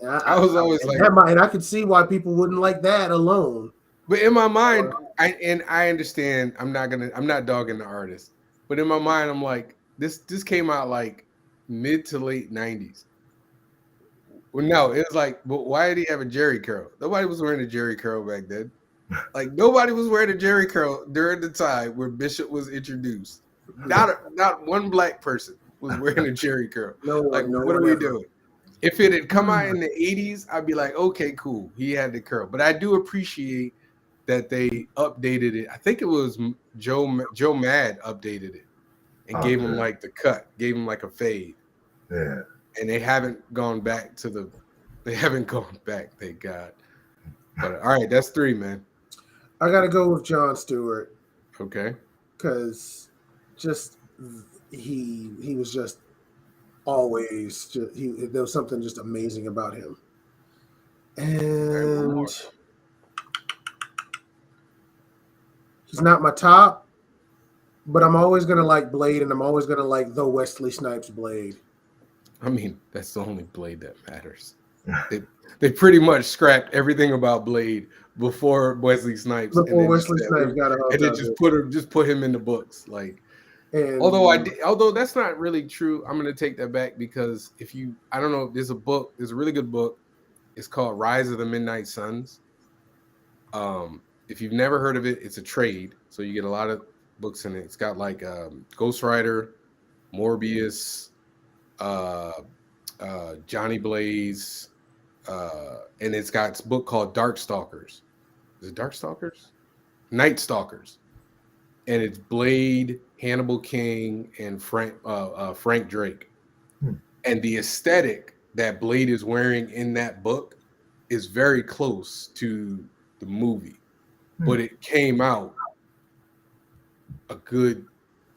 I was always like, and I could see why people wouldn't like that alone. But in my mind, I understand. I'm not dogging the artist, but in my mind, I'm like, this came out like mid to late '90s. Well, no, it was like, but why did he have a Jerry curl? Nobody was wearing a Jerry curl back then. Like nobody was wearing a Jerry curl during the time where Bishop was introduced. Not one black person was wearing a Jerry curl. What are we doing? If it had come out in the 80s, I'd be like, okay, cool. He had the curl. But I do appreciate that they updated it. I think it was Joe Mad updated it and gave him like the cut, gave him like a fade. Yeah. And they haven't gone back, thank God. But all right, that's 3, man. I gotta go with Jon Stewart. Okay. Because he was just always there was something just amazing about him. And he's not my top, but I'm always gonna like Blade, and I'm always gonna like the Wesley Snipes Blade. I mean, that's the only Blade that matters. They pretty much scrapped everything about Blade before Wesley Snipes. Before Wesley Snipes got a and then just put him in the books. Like, although that's not really true, I'm gonna take that back because I don't know, there's a really good book. It's called Rise of the Midnight Suns. If you've never heard of it, it's a trade, so you get a lot of books in it. It's got like Ghost Rider, Morbius, Johnny Blaze, and it's got this book called Darkstalkers. Is it Darkstalkers? Night Stalkers. And it's Blade, Hannibal King, and Frank Drake. And the aesthetic that Blade is wearing in that book is very close to the movie. But it came out when did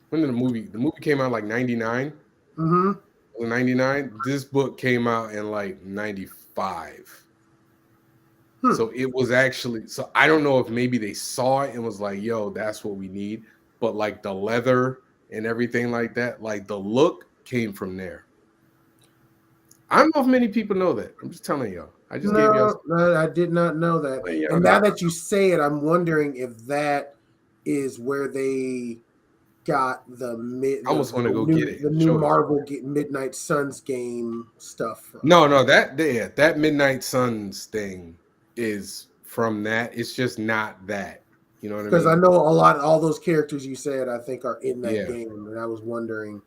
the movie came out like 99? 99. This book came out in like 95. So it was actually, so I don't know if maybe they saw it and was like, yo, that's what we need. But like the leather and everything like that, like the look came from there. I don't know if many people know that. I'm just telling y'all. I just gave y'all. I did not know that. And now that you say it, I'm wondering if that is where they got the I almost want to go get it. The new Marvel Midnight Suns game stuff from. No, that Midnight Suns thing is from that. It's just not that. You know what I mean? Because I know all those characters you said I think are in that game, and I was wondering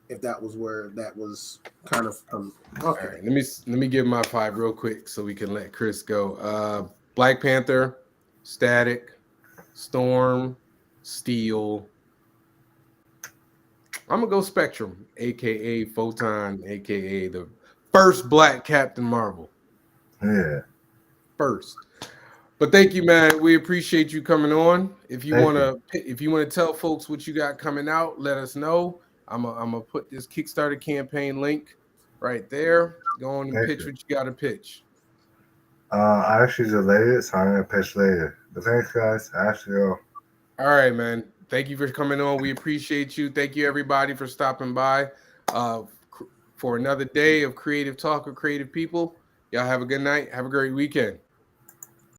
if that was where that was kind of from. Okay. All right, let me give my 5 real quick so we can let Chris go. Black Panther, Static, Storm, Steel, I'm gonna go Spectrum, aka Photon, aka the first Black Captain Marvel. Yeah. First. But thank you, man. We appreciate you coming on. If you Thank wanna tell folks what you got coming out, let us know. I'm gonna put this Kickstarter campaign link right there. Go on and Thank pitch you. what you gotta pitch. I actually delayed it, so I'm gonna pitch later. But thanks, guys. I actually go. All right, man. Thank you for coming on. We appreciate you. Thank you, everybody, for stopping by for another day of creative talk with creative people. Y'all have a good night. Have a great weekend.